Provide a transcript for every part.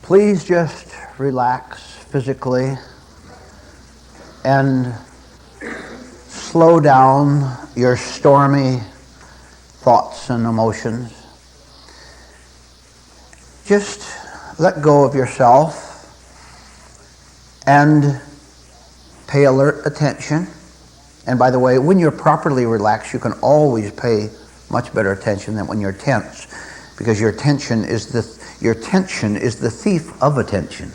Please just relax physically and slow down your stormy thoughts and emotions. Just let go of yourself and pay alert attention. And by the way, when you're properly relaxed, you can always pay much better attention than when you're tense, because your tension is the thief of attention.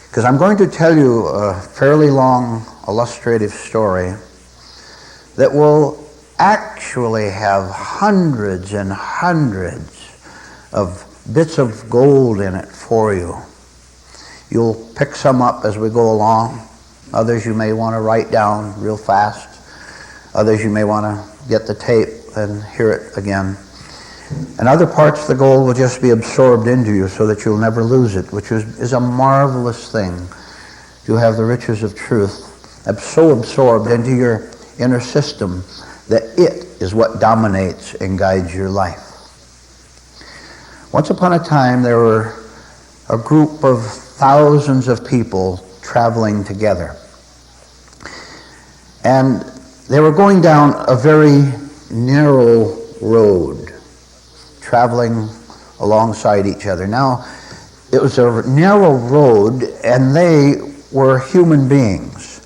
Because I'm going to tell you a fairly long, illustrative story that will actually have hundreds and hundreds of bits of gold in it for you. You'll pick some up as we go along. Others you may want to write down real fast. Others you may want to get the tape and hear it again. And other parts of the gold will just be absorbed into you so that you'll never lose it, which is a marvelous thing. You have the riches of truth so absorbed into your inner system that it is what dominates and guides your life. Once upon a time, there were a group of thousands of people traveling together. And they were going down a very narrow road, traveling alongside each other. Now, it was a narrow road, and they were human beings.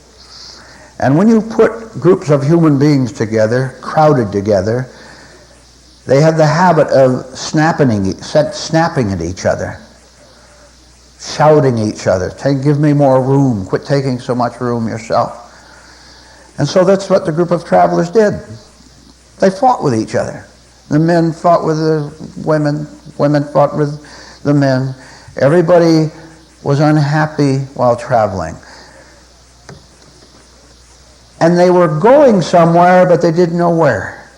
And when you put groups of human beings together, crowded together, they had the habit of snapping at each other, shouting at each other, give me more room, quit taking so much room yourself. And so that's what the group of travelers did. They fought with each other. The men fought with the women fought with the men. Everybody was unhappy while traveling. And they were going somewhere, but they didn't know where.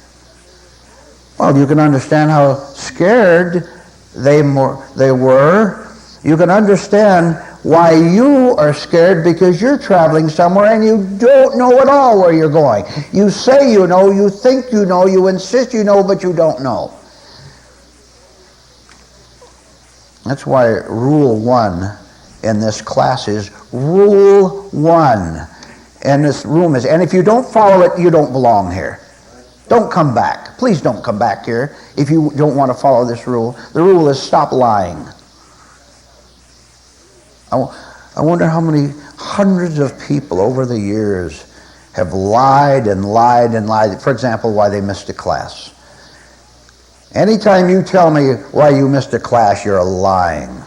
Well, you can understand how scared they were. You can understand why you are scared, because you're traveling somewhere and you don't know at all where you're going. You say you know, you think you know, you insist you know, but you don't know. That's why rule 1 in this class is rule 1. And this room is, and if you don't follow it, you don't belong here. Don't come back. Please don't come back here if you don't want to follow this rule. The rule is stop lying. I wonder how many hundreds of people over the years have lied and lied and lied. For example, why they missed a class. Anytime you tell me why you missed a class, you're lying.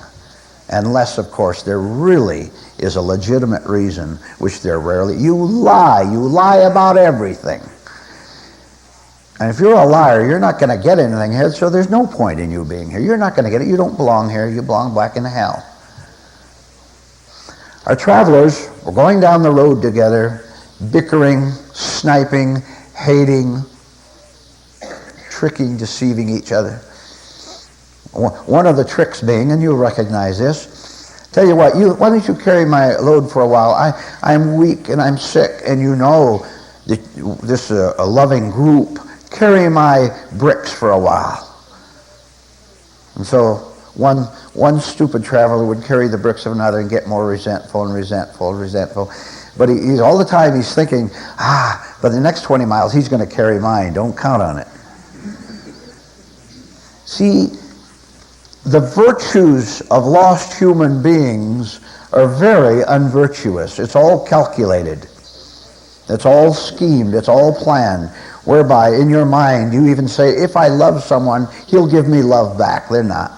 Unless, of course, there really is a legitimate reason, which there rarely. You lie about everything. And if you're a liar, you're not going to get anything here, so there's no point in you being here. You're not going to get it. You don't belong here. You belong back in hell. Our travelers were going down the road together, bickering, sniping, hating, tricking, deceiving each other. One of the tricks being, and you'll recognize this, tell you what, why don't you carry my load for a while? I'm weak and I'm sick, and you know that this is a loving group. Carry my bricks for a while. And so one stupid traveler would carry the bricks of another and get more resentful. But he's all the time he's thinking, but the next 20 miles he's going to carry mine. Don't count on it. See, the virtues of lost human beings are very unvirtuous. It's all calculated. It's all schemed. It's all planned. Whereby in your mind you even say, if I love someone, he'll give me love back. They're not.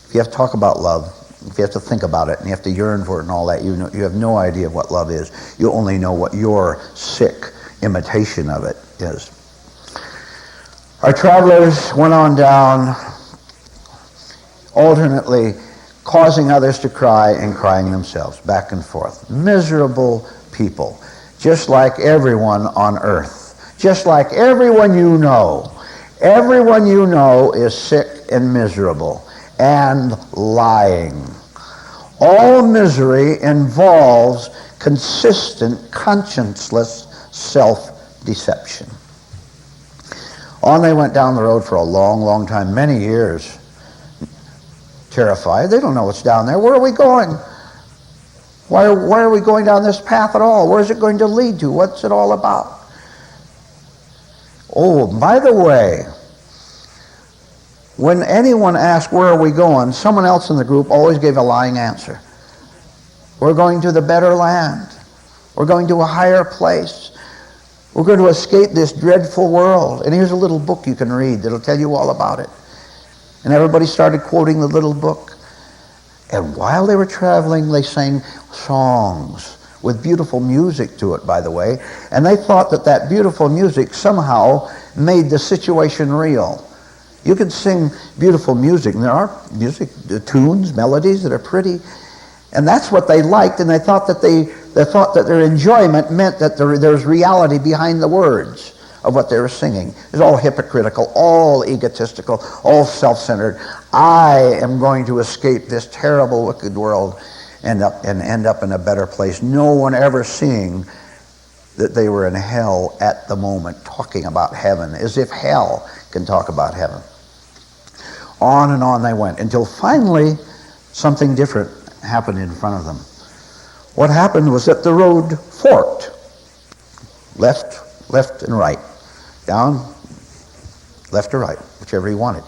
If you have to talk about love, if you have to think about it, and you have to yearn for it and all that, you have no idea what love is. You only know what your sick imitation of it is. Our travelers went on down, alternately causing others to cry and crying themselves, back and forth. Miserable people, just like everyone on earth, just like everyone you know. Everyone you know is sick and miserable and lying. All misery involves consistent, conscienceless self-deception. On they went down the road for a long, long time, many years. terrified. They don't know what's down there. Where are we going? Why are we going down this path at all? Where is it going to lead to? What's it all about? Oh, by the way, when anyone asked where are we going, someone else in the group always gave a lying answer. We're going to the better land. We're going to a higher place. We're going to escape this dreadful world. And here's a little book you can read that'll tell you all about it. And everybody started quoting the little book. And while they were traveling, they sang songs with beautiful music to it, by the way. And they thought that that beautiful music somehow made the situation real. You can sing beautiful music, and there are music, tunes, melodies that are pretty. And that's what they liked, and they thought that their enjoyment meant that there's reality behind the words of what they were singing. It was all hypocritical, all egotistical, all self-centered. I am going to escape this terrible, wicked world and end up in a better place. No one ever seeing that they were in hell at the moment, talking about heaven, as if hell can talk about heaven. On and on they went, until finally something different happened in front of them. What happened was that the road forked, left and right, down, left or right, whichever you wanted.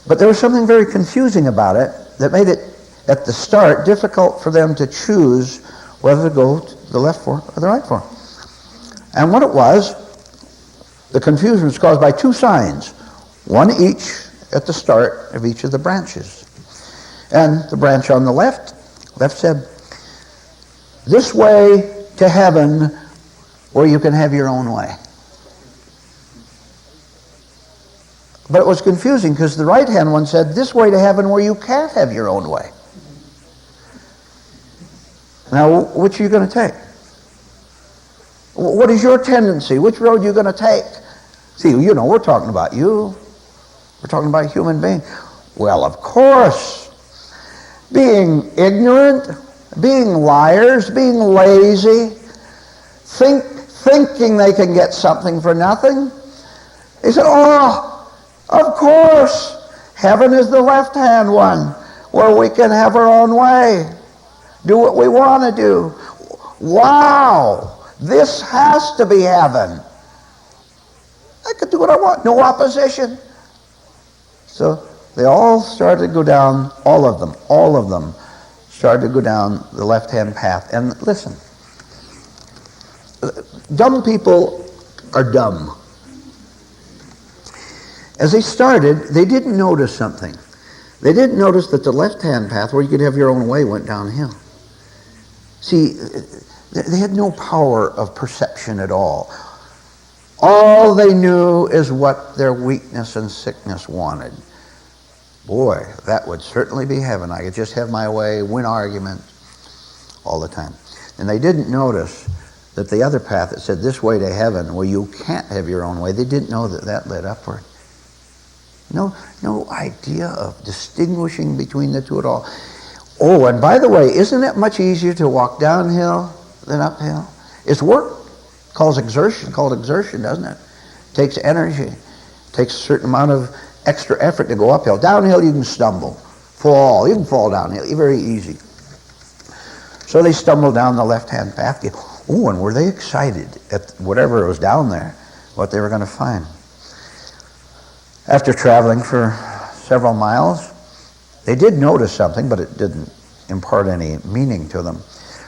But there was something very confusing about it that made it, at the start, difficult for them to choose whether to go to the left fork or the right fork. And what it was, the confusion was caused by two signs, one each at the start of each of the branches. And the branch on the left said, this way to heaven where you can have your own way. But it was confusing because the right-hand one said, this way to heaven where you can't have your own way. Now, which are you going to take? What is your tendency? Which road are you going to take? See, you know, we're talking about you. We're talking about a human being. Well, of course, being ignorant, being liars, being lazy, thinking they can get something for nothing. He said, oh, of course, heaven is the left-hand one where we can have our own way, do what we want to do. Wow, this has to be heaven. I could do what I want, no opposition. So they all started to go down, all of them started to go down the left-hand path. And listen, dumb people are dumb. As they started, they didn't notice something. They didn't notice that the left-hand path, where you could have your own way, went downhill. See, they had no power of perception at all. All they knew is what their weakness and sickness wanted. Boy, that would certainly be heaven. I could just have my way, win arguments all the time. And they didn't notice that the other path that said this way to heaven, where you can't have your own way, they didn't know that that led upward. No idea of distinguishing between the two at all. Oh, and by the way, isn't it much easier to walk downhill than uphill? It's work. Called exertion, doesn't it? Takes energy. Takes a certain amount of extra effort to go uphill. Downhill, you can stumble, fall. You can fall downhill. Very easy. So they stumbled down the left-hand path. Oh, and were they excited at whatever was down there, what they were going to find. After traveling for several miles, they did notice something, but it didn't impart any meaning to them.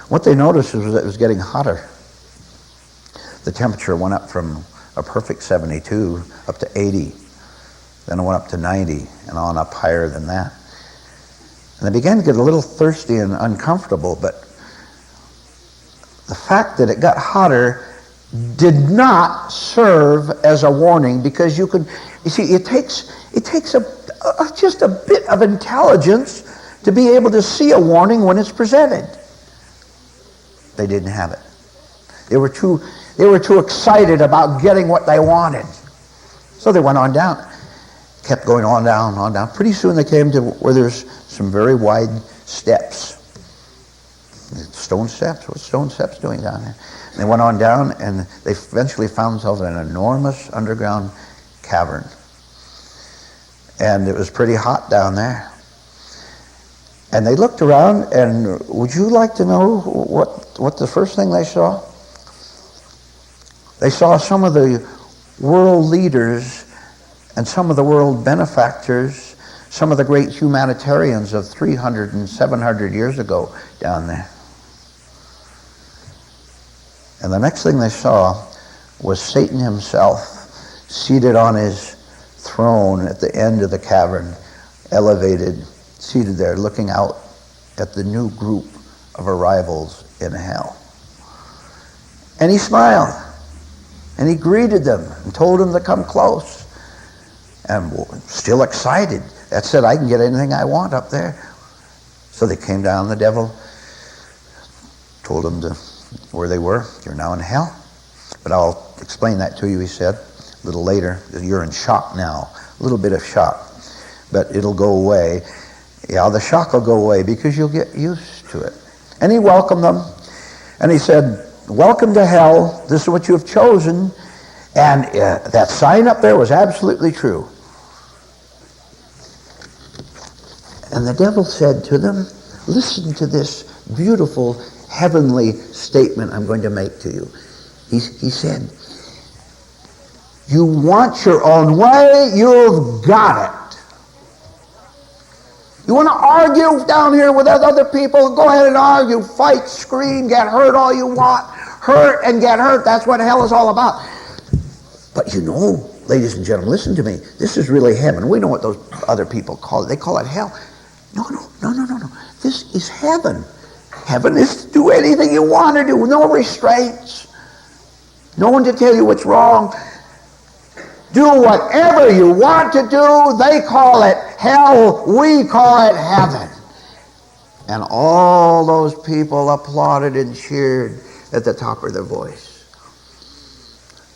What they noticed was that it was getting hotter. The temperature went up from a perfect 72 up to 80. Then it went up to 90 and on up higher than that. And they began to get a little thirsty and uncomfortable, but the fact that it got hotter did not serve as a warning, because you see, it takes just a bit of intelligence to be able to see a warning when it's presented. They didn't have it. They were too excited about getting what they wanted. So they went on down, kept going on down. Pretty soon they came to where there's some very wide steps. Stone steps? What's stone steps doing down there? And they went on down, and they eventually found themselves in an enormous underground cavern. And it was pretty hot down there. And they looked around, and would you like to know what the first thing they saw? They saw some of the world leaders and some of the world benefactors, some of the great humanitarians of 300 and 700 years ago down there. And the next thing they saw was Satan himself seated on his throne at the end of the cavern, elevated, seated there, looking out at the new group of arrivals in hell. And he smiled, and he greeted them and told them to come close. And still excited, that said, I can get anything I want up there. So they came down, the devil told them where they were. You're now in hell. But I'll explain that to you, he said, a little later. You're in shock now, a little bit of shock. But it'll go away. Yeah, the shock will go away because you'll get used to it. And he welcomed them. And he said, welcome to hell. This is what you have chosen. And that sign up there was absolutely true. And the devil said to them, listen to this beautiful heavenly statement I'm going to make to you. He said, you want your own way, you've got it. You want to argue down here with other people, go ahead and argue, fight, scream, get hurt all you want. Hurt and get hurt, that's what hell is all about. But you know, ladies and gentlemen, listen to me. This is really heaven. We know what those other people call it. They call it hell. No. This is heaven. Heaven is to do anything you want to do. No restraints. No one to tell you what's wrong. Do whatever you want to do. They call it hell. We call it heaven. And all those people applauded and cheered at the top of their voice.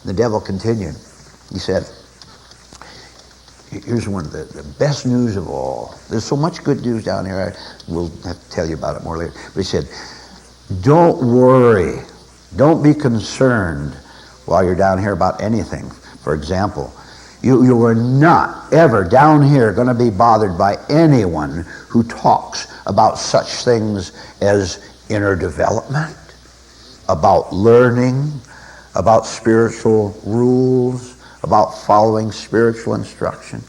The devil continued. He said, here's one of the best news of all. There's so much good news down here. We'll have to tell you about it more later. But he said, don't worry. Don't be concerned while you're down here about anything. For example, you are not ever down here going to be bothered by anyone who talks about such things as inner development, about learning, about spiritual rules, about following spiritual instruction.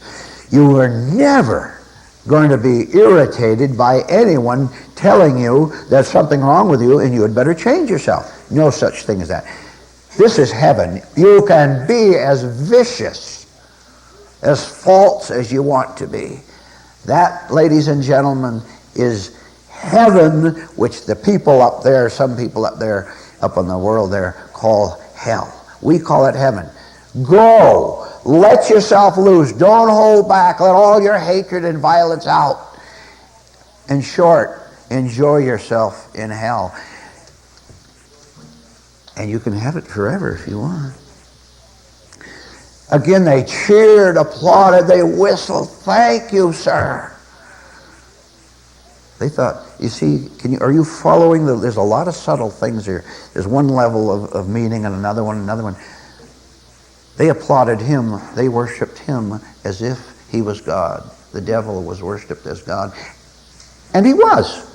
You are never going to be irritated by anyone telling you there's something wrong with you and you had better change yourself. No such thing as that. This is heaven. You can be as vicious, as false as you want to be. That, ladies and gentlemen, is heaven, which the people up there, some people up there, up in the world there, call hell. We call it heaven. Go. Let yourself loose. Don't hold back. Let all your hatred and violence out. In short, enjoy yourself in hell. And you can have it forever if you want. Again, they cheered, applauded, they whistled. Thank you, sir. They thought, you see, are you following? There's a lot of subtle things here. There's one level of meaning and another one. They applauded him. They worshipped him as if he was God. The devil was worshipped as God. And he was.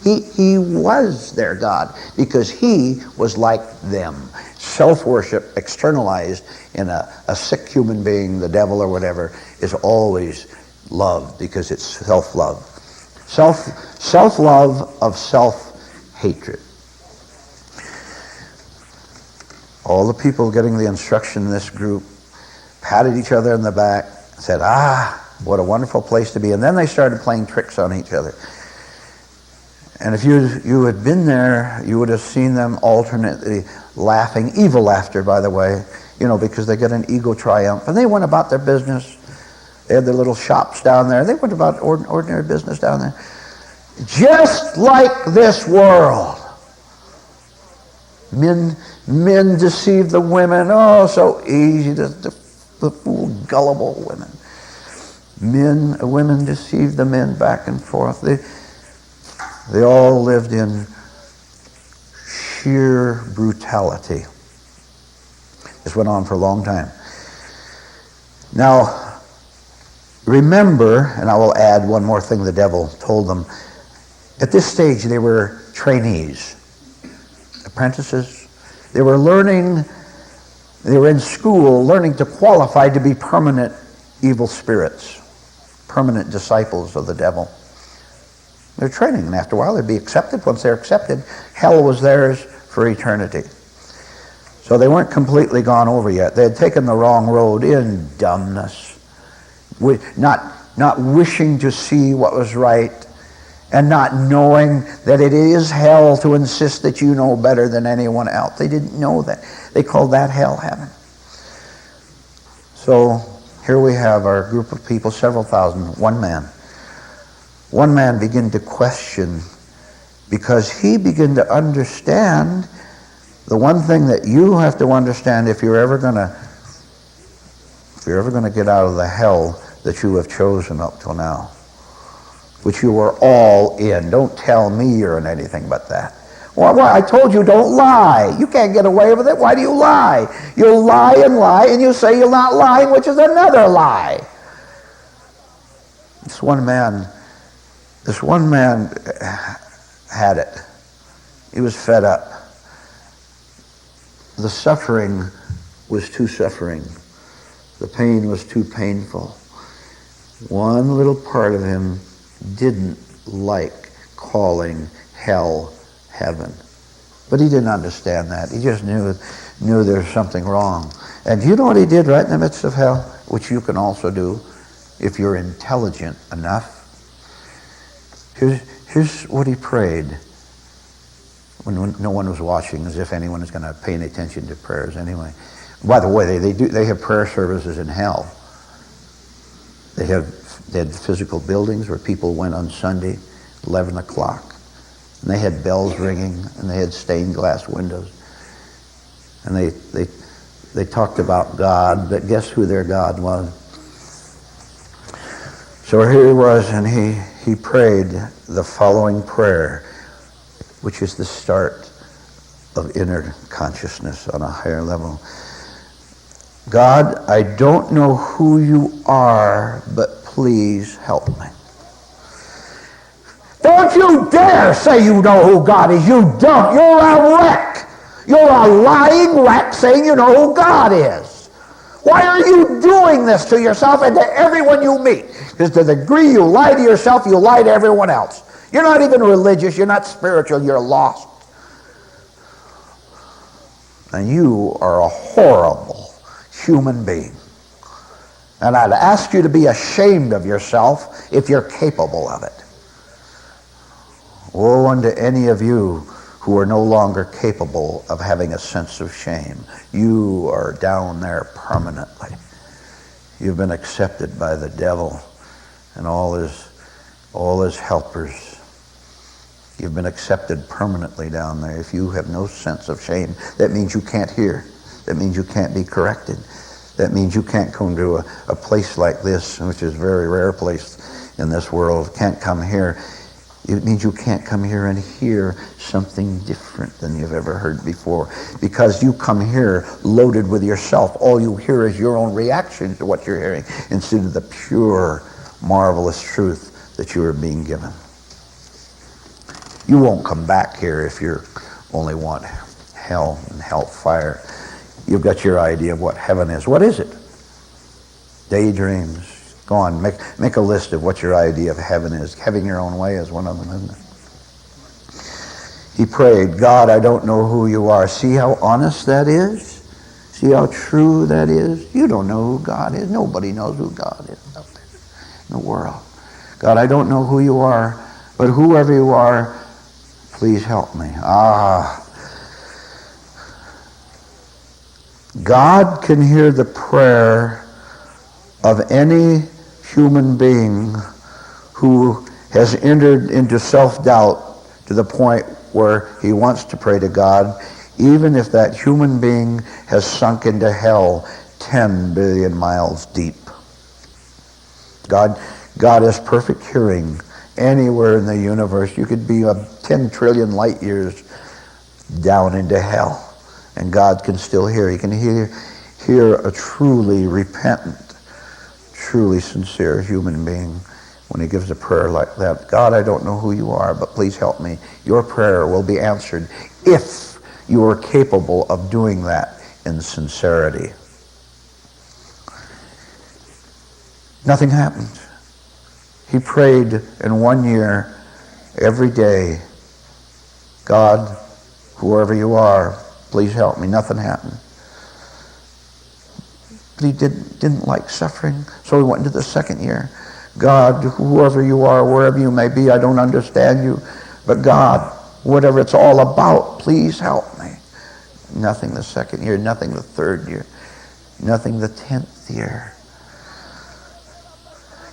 He was their God because he was like them. Self-worship externalized in a sick human being, the devil or whatever, is always love because it's self-love. Self-love of self-hatred. All the people getting the instruction in this group patted each other in the back, said, what a wonderful place to be. And then they started playing tricks on each other. And if you had been there, you would have seen them alternately laughing, evil laughter, by the way, because they get an ego triumph. And they went about their business. They had their little shops down there. They went about ordinary business down there. Just like this world. Men deceive the women. Oh, so easy. The fool, gullible women. Women deceive the men back and forth. They all lived in sheer brutality. This went on for a long time. Now, remember, and I will add one more thing the devil told them, At this stage, they were trainees, apprentices. They were learning, they were in school learning to qualify to be permanent evil spirits, permanent disciples of the devil. They're training, and after a while they'd be accepted. Once they're accepted, hell was theirs for eternity. So they weren't completely gone over yet. They had taken the wrong road in dumbness, not wishing to see what was right, and not knowing that it is hell to insist that you know better than anyone else. They didn't know that. They called that hell heaven. So here we have our group of people, several thousand, one man. One man began to question, because he began to understand the one thing that you have to understand if you're ever going to get out of the hell that you have chosen up till now, which you were all in. Don't tell me you're in anything but that. Well, I told you don't lie. You can't get away with it. Why do you lie? You'll lie, and you say you're not lying, which is another lie. This one man had it. He was fed up. The suffering was too suffering. The pain was too painful. One little part of him didn't like calling hell heaven. But he didn't understand that. He just knew there was something wrong. And you know what he did right in the midst of hell? Which you can also do if you're intelligent enough. Here's what he prayed when no one was watching, as if anyone is going to pay any attention to prayers anyway. By the way, they have prayer services in hell. They had physical buildings where people went on Sunday, 11 o'clock. And they had bells ringing, and they had stained glass windows. And they talked about God, but guess who their God was? So here he was, and he prayed the following prayer, which is the start of inner consciousness on a higher level. God, I don't know who you are, but please help me. Don't you dare say you know who God is. You don't. You're a wreck. You're a lying wreck saying you know who God is. Why are you doing this to yourself and to everyone you meet? Because to the degree you lie to yourself, you lie to everyone else. You're not even religious. You're not spiritual. You're lost. And you are a horrible human being. And I'd ask you to be ashamed of yourself if you're capable of it. Woe unto any of you who are no longer capable of having a sense of shame. You are down there permanently. You've been accepted by the devil and all his helpers. You've been accepted permanently down there. If you have no sense of shame, that means you can't hear. That means you can't be corrected. That means you can't come to a place like this, which is a very rare place in this world. Can't come here. It means you can't come here and hear something different than you've ever heard before. Because you come here loaded with yourself. All you hear is your own reaction to what you're hearing instead of the pure, marvelous truth that you are being given. You won't come back here if you only want hell and hellfire. You've got your idea of what heaven is. What is it? Daydreams. Go on, make a list of what your idea of heaven is. Having your own way is one of them, isn't it? He prayed, God, I don't know who you are. See how honest that is? See how true that is? You don't know who God is. Nobody knows who God is out there in the world. God, I don't know who you are, but whoever you are, please help me. God can hear the prayer of any human being who has entered into self-doubt to the point where he wants to pray to God, even if that human being has sunk into hell 10 billion miles deep. God has perfect hearing anywhere in the universe. You could be 10 trillion light years down into hell, and God can still hear. He can hear a truly repentant, truly sincere human being when he gives a prayer like that. God, I don't know who you are, but please help me. Your prayer will be answered if you are capable of doing that in sincerity. Nothing happened. He prayed in 1 year every day, God, whoever you are, please help me. Nothing happened. But he didn't like suffering, so he went into the second year. God, whoever you are, wherever you may be, I don't understand you, but God, whatever it's all about, please help me. Nothing the second year, nothing the third year, nothing the 10th year.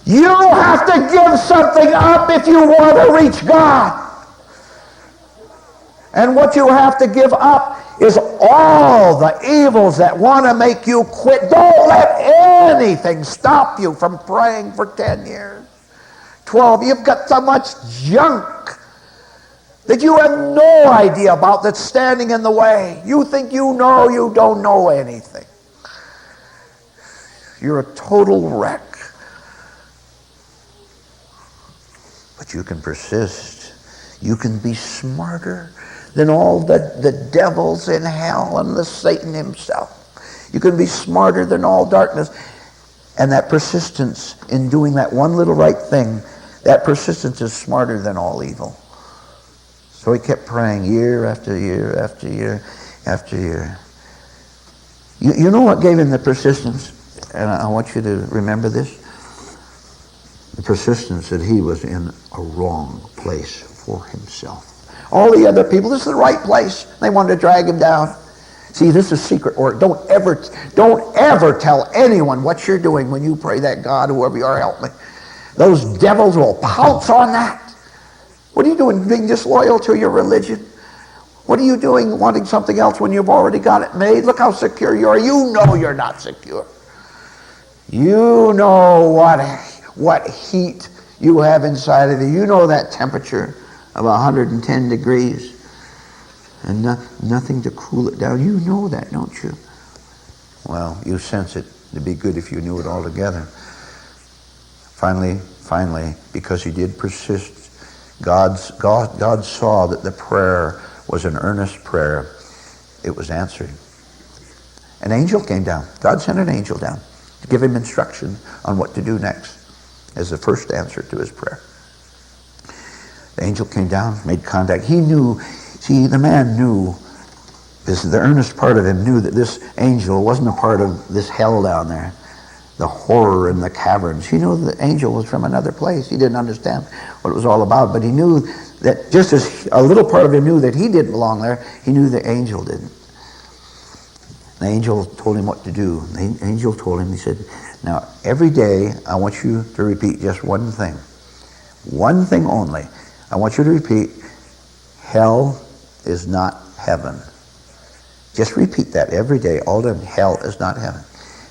You have to give something up if you want to reach God. And what you have to give up is all the evils that want to make you quit. Don't let anything stop you from praying for 10 years, 12. You've got so much junk that you have no idea about that's standing in the way. You think you know, you don't know anything. You're a total wreck. But you can persist. You can be smarter than all the devils in hell and the Satan himself. You can be smarter than all darkness. And that persistence in doing that one little right thing, that persistence is smarter than all evil. So he kept praying year after year after year after year. You know what gave him the persistence? And I want you to remember this. The persistence that he was in a wrong place for himself. All the other people, this is the right place. They wanted to drag him down. See, this is secret work. Don't ever tell anyone what you're doing when you pray that God, whoever you are, help me. Those devils will pounce on that. What are you doing, being disloyal to your religion? What are you doing wanting something else when you've already got it made? Look how secure you are. You know you're not secure. You know what heat you have inside of you. You know that temperature of 110 degrees and nothing to cool it down. You know that, don't you? Well, you sense it. It'd be good if you knew it all together. Finally, because he did persist, God saw that the prayer was an earnest prayer. It was answered. An angel came down. God sent an angel down to give him instruction on what to do next as the first answer to his prayer. The angel came down, made contact. He knew, see, the man knew, the earnest part of him knew that this angel wasn't a part of this hell down there, the horror in the caverns. He knew the angel was from another place. He didn't understand what it was all about, but he knew that just as a little part of him knew that he didn't belong there, he knew the angel didn't. The angel told him what to do. The angel told him, he said, now every day I want you to repeat just one thing. One thing only. I want you to repeat, hell is not heaven. Just repeat that every day, all the time. Hell is not heaven.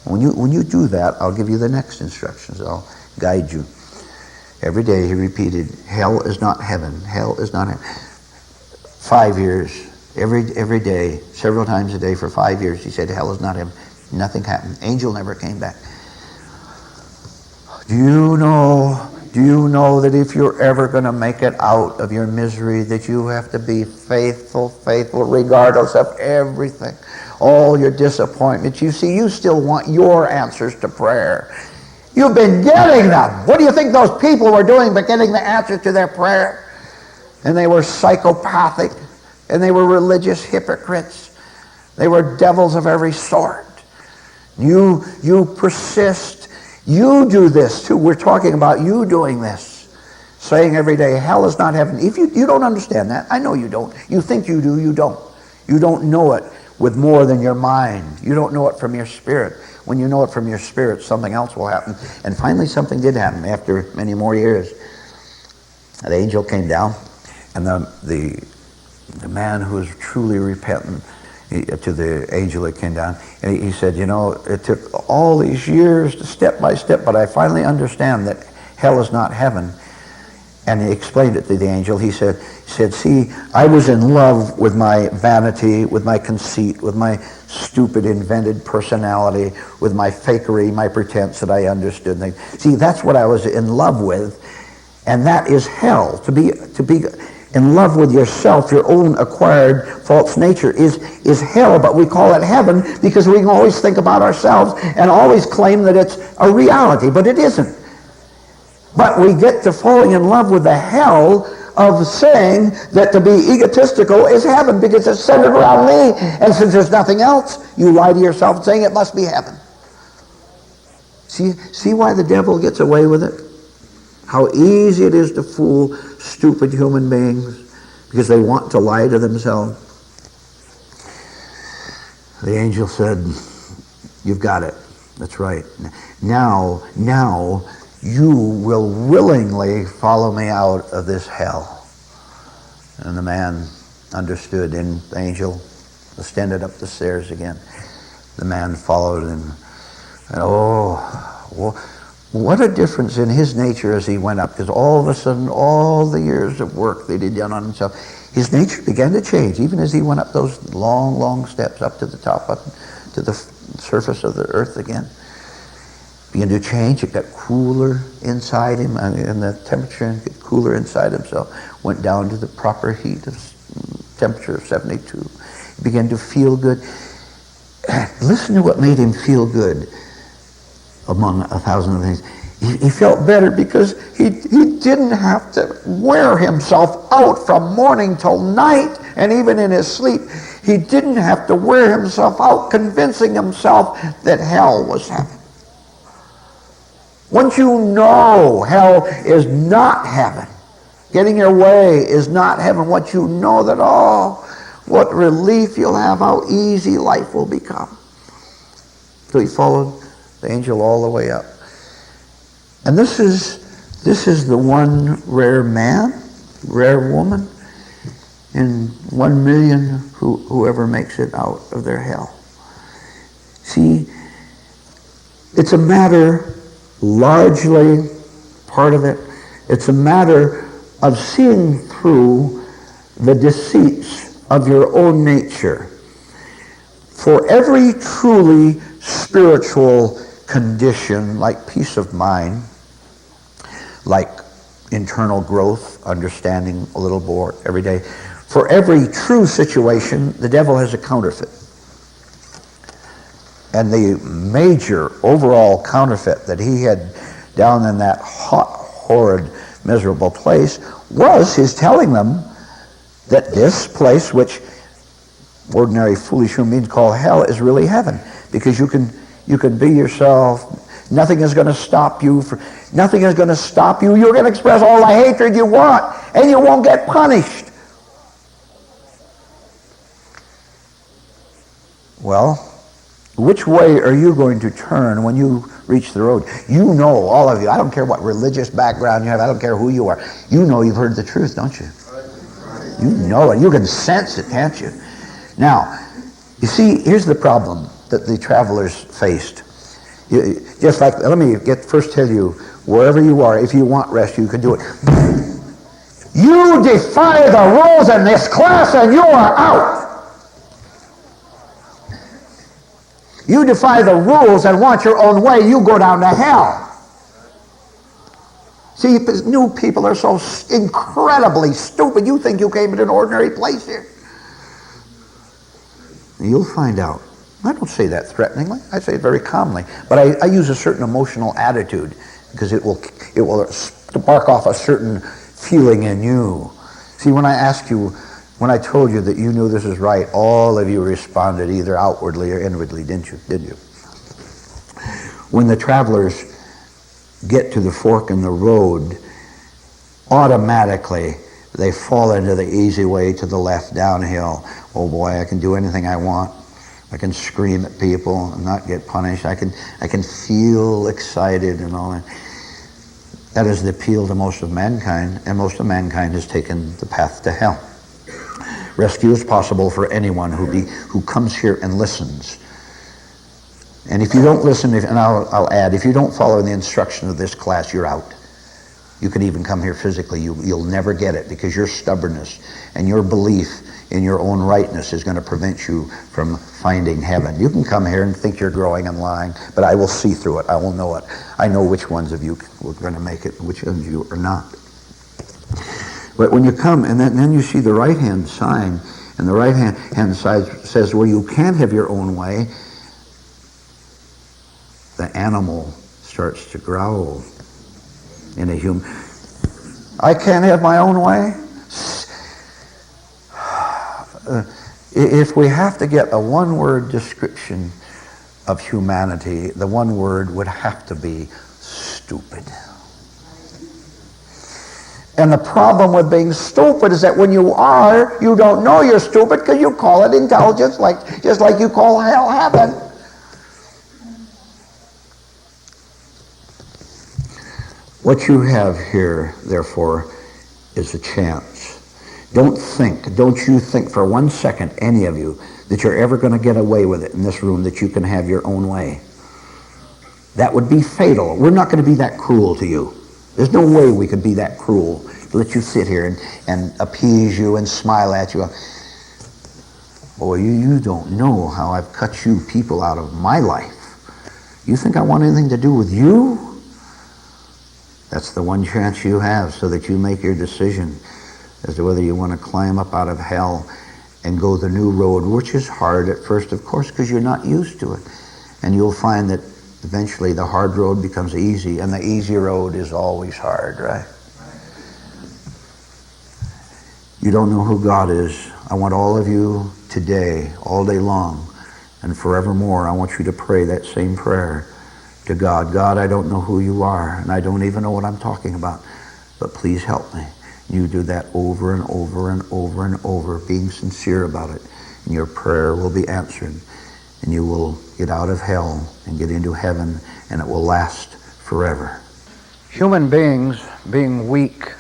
When you do that, I'll give you the next instructions. I'll guide you. Every day he repeated, hell is not heaven. Hell is not heaven. 5 years, every day, several times a day for 5 years, he said, hell is not heaven. Nothing happened. Angel never came back. Do you know that if you're ever going to make it out of your misery, that you have to be faithful regardless of everything, all your disappointments? You see, you still want your answers to prayer. You've been getting them. What do you think those people were doing but getting the answer to their prayer? And they were psychopathic, and they were religious hypocrites. They were devils of every sort. You persist. You do this too. We're talking about you doing this. Saying every day, hell is not heaven. If you don't understand that, I know you don't. You think you do, you don't. You don't know it with more than your mind. You don't know it from your spirit. When you know it from your spirit, something else will happen. And finally something did happen after many more years. The angel came down, and the man who was truly repentant, to the angel that came down, and he said, you know, it took all these years, step by step, but I finally understand that hell is not heaven. And he explained it to the angel. He said, see, I was in love with my vanity, with my conceit, with my stupid invented personality, with my fakery, my pretense that I understood things. See, that's what I was in love with, and that is hell. To be in love with yourself, your own acquired false nature, is hell, but we call it heaven because we can always think about ourselves and always claim that it's a reality, but it isn't. But we get to falling in love with the hell of saying that to be egotistical is heaven because it's centered around me. And since there's nothing else, you lie to yourself saying it must be heaven. See why the devil gets away with it? How easy it is to fool stupid human beings because they want to lie to themselves. The angel said, you've got it. That's right. Now, you will willingly follow me out of this hell. And the man understood, and the angel ascended up the stairs again. The man followed him. And what a difference in his nature as he went up, because all of a sudden, all the years of work that he'd done on himself, his nature began to change, even as he went up those long, long steps up to the top, up to the surface of the earth again. Began to change. It got cooler inside him, and the temperature got cooler inside himself. Went down to the proper heat of temperature of 72. He began to feel good. Listen to what made him feel good among 1,000 other things. He felt better because he didn't have to wear himself out from morning till night, and even in his sleep, he didn't have to wear himself out convincing himself that hell was heaven. Once you know hell is not heaven, getting your way is not heaven, once you know that, what relief you'll have, how easy life will become. So he followed the angel all the way up. And this is the one rare man, rare woman, in 1 million whoever makes it out of their hell. See, it's a matter, largely part of it, it's a matter of seeing through the deceits of your own nature. For every truly spiritual condition, like peace of mind, like internal growth, understanding a little more every day, for every true situation, the devil has a counterfeit. And the major overall counterfeit that he had down in that hot, horrid, miserable place was his telling them that this place, which ordinary foolish human beings call hell, is really heaven. Because you can be yourself. Nothing is going to stop you. Nothing is going to stop you. You're going to express all the hatred you want, and you won't get punished. Well, which way are you going to turn when you reach the road? You know, all of you, I don't care what religious background you have, I don't care who you are. You know you've heard the truth, don't you? You know it. You can sense it, can't you? Now, you see, here's the problem that the travelers faced. Just like, let me first tell you, wherever you are, if you want rest, you can do it. You defy the rules in this class and you are out. You defy the rules and want your own way, you go down to hell. See, new people are so incredibly stupid, you think you came in an ordinary place here. You'll find out. I don't say that threateningly. I say it very calmly. But I use a certain emotional attitude because it will spark off a certain feeling in you. See, when I told you that you knew this is right, all of you responded either outwardly or inwardly, didn't you? When the travelers get to the fork in the road, automatically they fall into the easy way to the left downhill. Oh boy, I can do anything I want. I can scream at people and not get punished. I can feel excited and all that. That is the appeal to most of mankind, and most of mankind has taken the path to hell. Rescue is possible for anyone who comes here and listens. And if you don't listen, and I'll add, if you don't follow the instruction of this class, you're out. You can even come here physically. You'll never get it because your stubbornness and your belief in your own rightness is going to prevent you from finding heaven. You can come here and think you're growing and lying, but I will see through it. I will know it. I know which ones of you are going to make it and which ones of you are not. But when you come, and then you see the right-hand sign, and the right-hand side says, where you can't have your own way, the animal starts to growl in a human. I can't have my own way? If we have to get a one-word description of humanity, the one word would have to be stupid. And the problem with being stupid is that when you are, you don't know you're stupid because you call it intelligence, just like you call hell heaven. What you have here, therefore, is a chance. Don't you think for 1 second, any of you, that you're ever going to get away with it in this room, that you can have your own way. That would be fatal. We're not going to be that cruel to you. There's no way we could be that cruel to let you sit here and appease you and smile at you. Boy, you don't know how I've cut you people out of my life. You think I want anything to do with you? That's the one chance you have so that you make your decision as to whether you want to climb up out of hell and go the new road, which is hard at first, of course, because you're not used to it. And you'll find that eventually the hard road becomes easy, and the easy road is always hard, right? You don't know who God is. I want all of you today, all day long, and forevermore, I want you to pray that same prayer to God. God, I don't know who you are, and I don't even know what I'm talking about, but please help me. You do that over and over and over and over, being sincere about it, and your prayer will be answered, and you will get out of hell and get into heaven, and it will last forever. Human beings, being weak,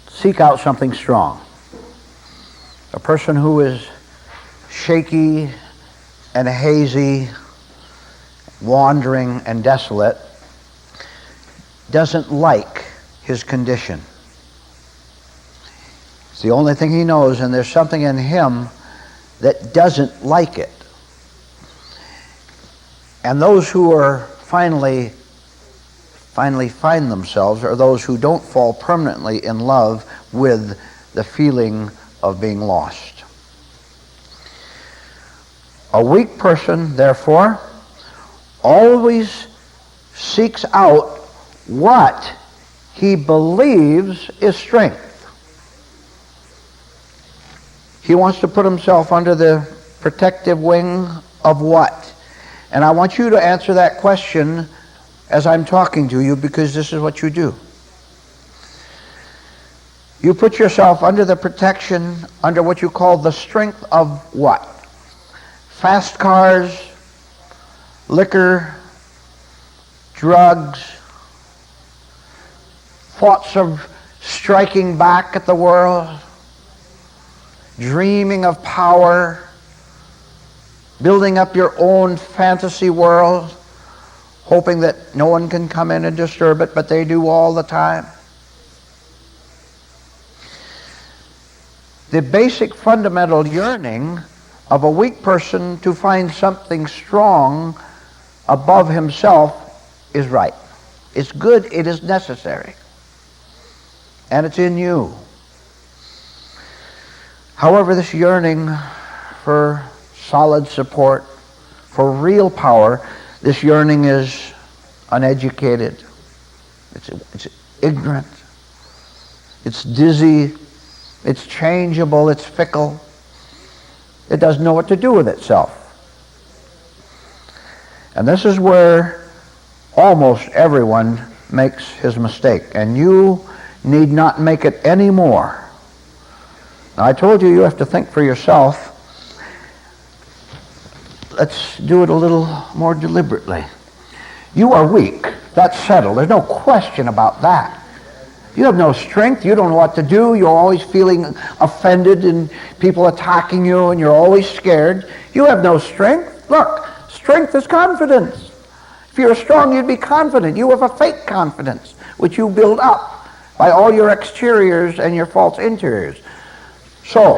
seek out something strong. A person who is shaky and hazy, wandering and desolate, doesn't like his condition. It's the only thing he knows, and there's something in him that doesn't like it. And those who are finally find themselves are those who don't fall permanently in love with the feeling of being lost. A weak person, therefore, always seeks out what he believes is strength. He wants to put himself under the protective wing of what? And I want you to answer that question as I'm talking to you, because this is what you do. You put yourself under the protection, under what you call the strength of what? Fast cars, liquor, drugs, thoughts of striking back at the world, dreaming of power, building up your own fantasy world, hoping that no one can come in and disturb it, but they do all the time. The basic fundamental yearning of a weak person to find something strong above himself is right. It's good, it is necessary, and it's in you. However, this yearning for solid support, for real power, this yearning is uneducated. It's ignorant. It's dizzy. It's changeable. It's fickle. It doesn't know what to do with itself. And this is where almost everyone makes his mistake, and you need not make it any more. Now, I told you you have to think for yourself. Let's do it a little more deliberately. You are weak. That's settled. There's no question about that. You have no strength. You don't know what to do. You're always feeling offended and people attacking you, and you're always scared. You have no strength. Look, strength is confidence. If you're strong, you'd be confident. You have a fake confidence. which you build up by all your exteriors and your false interiors. So,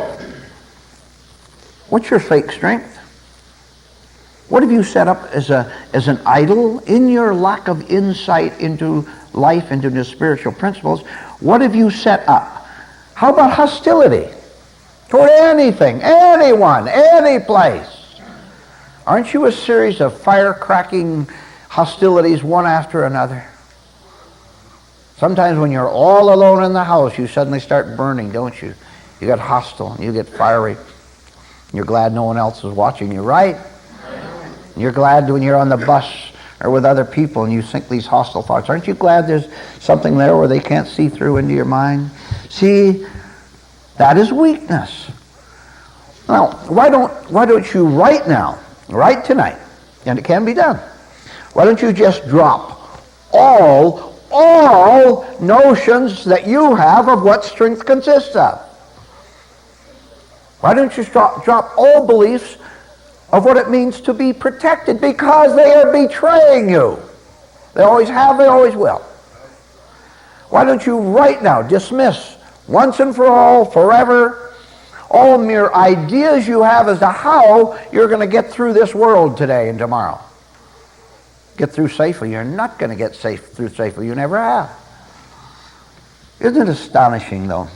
what's your fake strength? What have you set up as an idol in your lack of insight into life, into the spiritual principles? What have you set up? How about hostility toward anything, anyone, any place? Aren't you a series of fire-cracking hostilities one after another? Sometimes when you're all alone in the house, you suddenly start burning, don't you? You get hostile, you get fiery. You're glad no one else is watching you, right? You're glad when you're on the bus or with other people and you think these hostile thoughts. Aren't you glad there's something there where they can't see through into your mind? See, that is weakness. Now, why don't you right now, right tonight, and it can be done, why don't you just drop all notions that you have of what strength consists of? Why don't you drop all beliefs of what it means to be protected, because they are betraying you. They always have, they always will. Why don't you right now dismiss once and for all, forever, all mere ideas you have as to how you're going to get through this world today and tomorrow. Get through safely. You're not going to get through safely. You never have. Isn't it astonishing, though,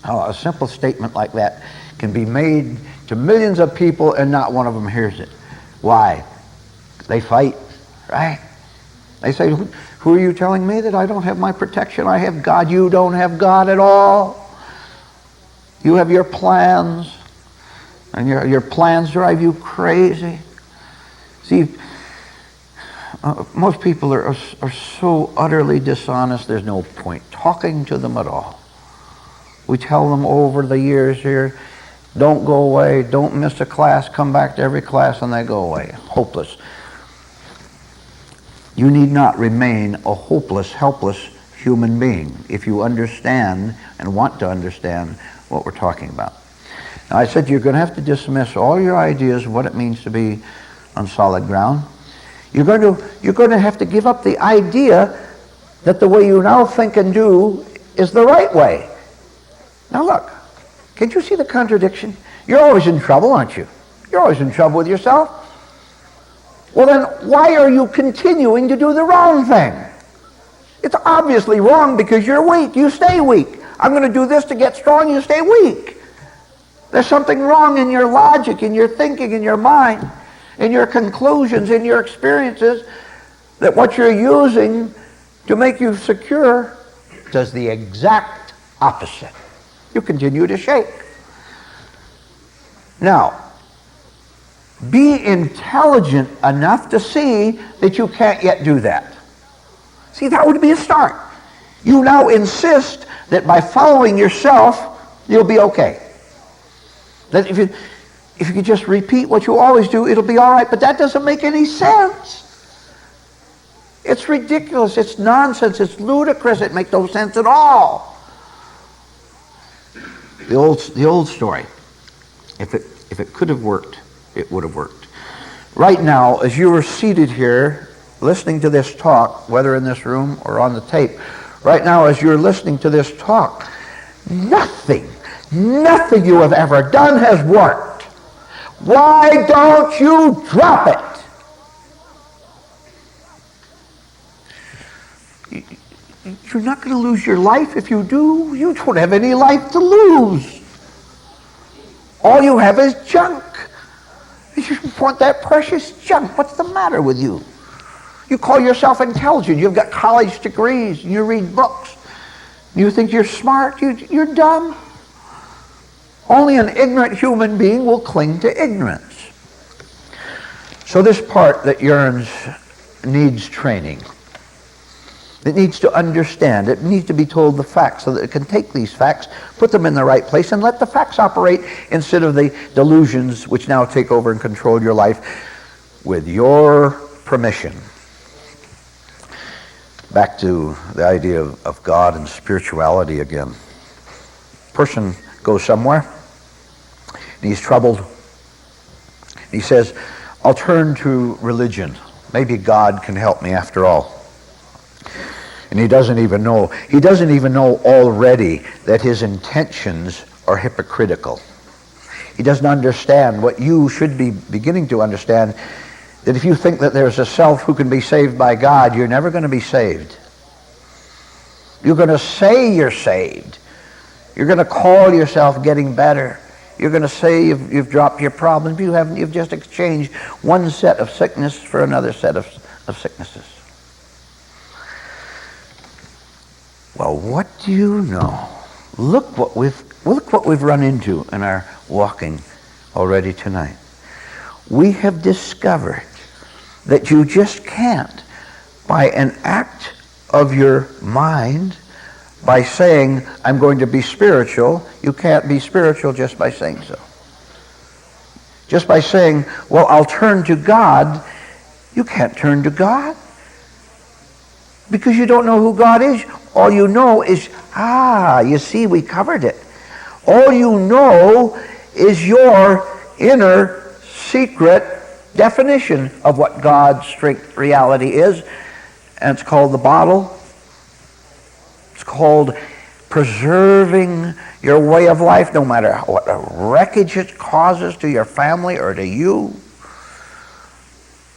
how a simple statement like that can be made to millions of people and not one of them hears it? Why? They fight, right? They say, who are you telling me that I don't have my protection? I have God. You don't have God at all. You have your plans, and your plans drive you crazy. See, most people are so utterly dishonest, there's no point talking to them at all. We tell them over the years here, don't go away, don't miss a class, come back to every class, and they go away. Hopeless. You need not remain a hopeless, helpless human being if you understand and want to understand what we're talking about. Now, I said you're going to have to dismiss all your ideas of what it means to be on solid ground. You're going to have to give up the idea that the way you now think and do is the right way. Now look, can't you see the contradiction? You're always in trouble, aren't you? You're always in trouble with yourself. Well then, why are you continuing to do the wrong thing? It's obviously wrong because you're weak. You stay weak. I'm going to do this to get strong. You stay weak. There's something wrong in your logic, in your thinking, in your mind, in your conclusions, in your experiences, that what you're using to make you secure does the exact opposite. You continue to shake. Now, be intelligent enough to see that you can't yet do that. See, that would be a start. You now insist that by following yourself, you'll be okay. That if you could just repeat what you always do, it'll be all right. But that doesn't make any sense. It's ridiculous. It's nonsense. It's ludicrous. It makes no sense at all. The old story. If it could have worked, it would have worked. Right now, as you are seated here, listening to this talk, whether in this room or on the tape, right now as you're listening to this talk, nothing you have ever done has worked. Why don't you drop it? You're not going to lose your life if you do. You don't have any life to lose. All you have is junk. You want that precious junk. What's the matter with you? You call yourself intelligent. You've got college degrees. You read books. You think you're smart. You're dumb. Only an ignorant human being will cling to ignorance. So this part that yearns needs training. It needs to understand. It needs to be told the facts so that it can take these facts, put them in the right place, and let the facts operate instead of the delusions which now take over and control your life with your permission. Back to the idea of God and spirituality again. Person goes somewhere, and he's troubled. He says, I'll turn to religion. Maybe God can help me after all. And he doesn't even know. He doesn't even know already that his intentions are hypocritical. He doesn't understand what you should be beginning to understand, that if you think that there's a self who can be saved by God, you're never going to be saved. You're going to say you're saved. You're going to call yourself getting better. You're going to say you've dropped your problems. You haven't. You've just exchanged one set of sickness for another set of sicknesses. Well, what do you know? Look what we've run into in our walking already tonight. We have discovered that you just can't, by an act of your mind, by saying, I'm going to be spiritual, you can't be spiritual just by saying so. Just by saying, well, I'll turn to God, you can't turn to God. Because you don't know who God is. All you know is, you see, we covered it. All you know is your inner secret definition of what God's strict reality is. And it's called the bottle. It's called preserving your way of life, no matter what wreckage it causes to your family or to you.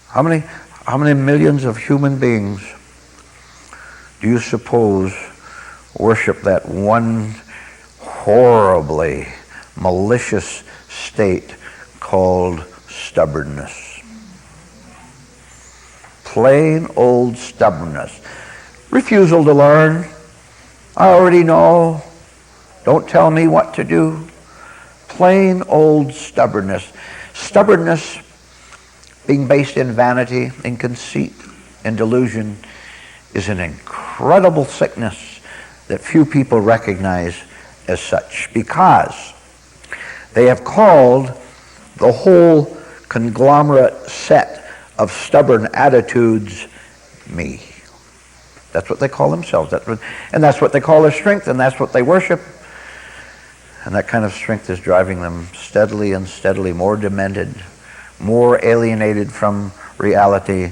How many millions of human beings do you suppose worship that one horribly malicious state called stubbornness? Plain old stubbornness. Refusal to learn. I already know. Don't tell me what to do. Plain old stubbornness. Stubbornness, being based in vanity, in conceit, in delusion, is an incredible sickness that few people recognize as such, because they have called the whole conglomerate set of stubborn attitudes me. That's what they call themselves. And that's what they call their strength, and that's what they worship. And that kind of strength is driving them steadily and steadily more demented, more alienated from reality,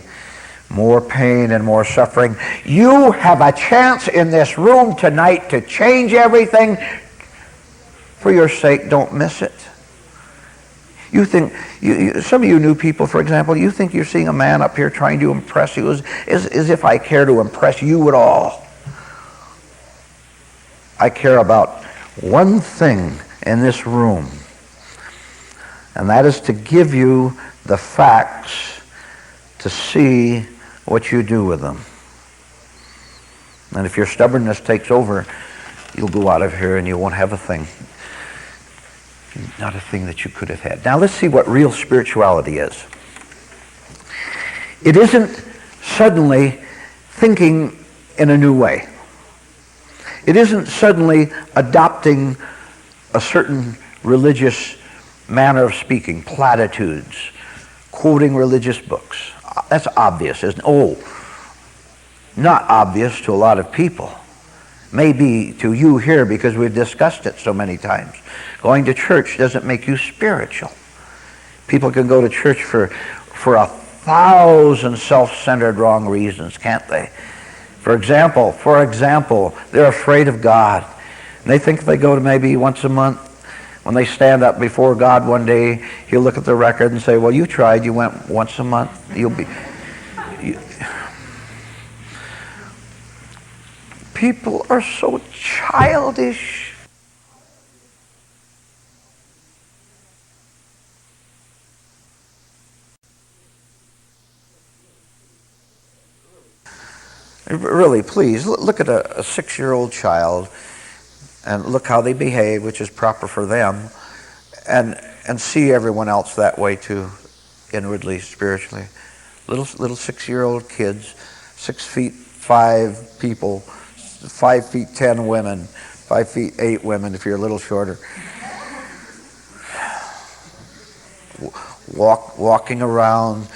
more pain and more suffering. You have a chance in this room tonight to change everything. For your sake, don't miss it. You think, some of you new people, for example, you think you're seeing a man up here trying to impress you as if I care to impress you at all. I care about one thing in this room, and that is to give you the facts to see what you do with them. And if your stubbornness takes over, you'll go out of here and you won't have a thing. Not a thing that you could have had. Now let's see what real spirituality is. It isn't suddenly thinking in a new way. It isn't suddenly adopting a certain religious manner of speaking, platitudes, quoting religious books. That's obvious, isn't it? Oh, not obvious to a lot of people. Maybe to you here because we've discussed it so many times. Going to church doesn't make you spiritual. People can go to church for 1,000 self-centered wrong reasons, can't they? For example, they're afraid of God. And they think if they go to maybe once a month, when they stand up before God one day, he'll look at the record and say, well, you tried, you went once a month, people are so childish. Really, please, look at a 6-year-old child and look how they behave, which is proper for them, and see everyone else that way too, inwardly, spiritually. Little 6-year-old kids, 6'5" people, 5'10" women, 5'8" women if you're a little shorter. Walking around.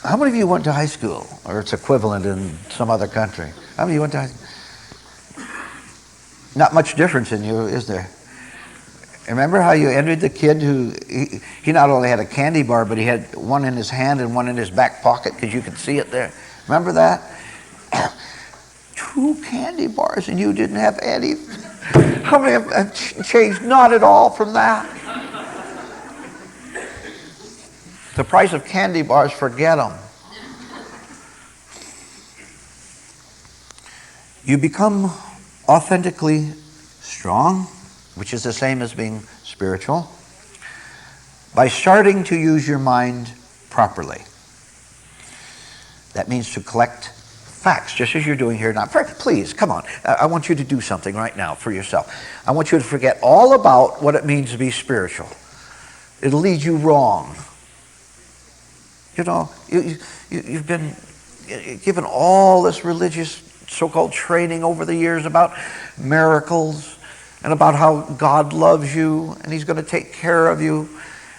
How many of you went to high school, or its equivalent in some other country? How many of you went to high school? Not much difference in you, is there? Remember how you entered the kid who, he not only had a candy bar, but he had one in his hand and one in his back pocket because you could see it there. Remember that? 2 candy bars and you didn't have any. How many have changed? Not at all from that. The price of candy bars, forget them. You become authentically strong, which is the same as being spiritual, by starting to use your mind properly. That means to collect facts, just as you're doing here now. Please, come on. I want you to do something right now for yourself. I want you to forget all about what it means to be spiritual. It'll lead you wrong. You know, you've been given all this religious so-called training over the years about miracles and about how God loves you and He's going to take care of you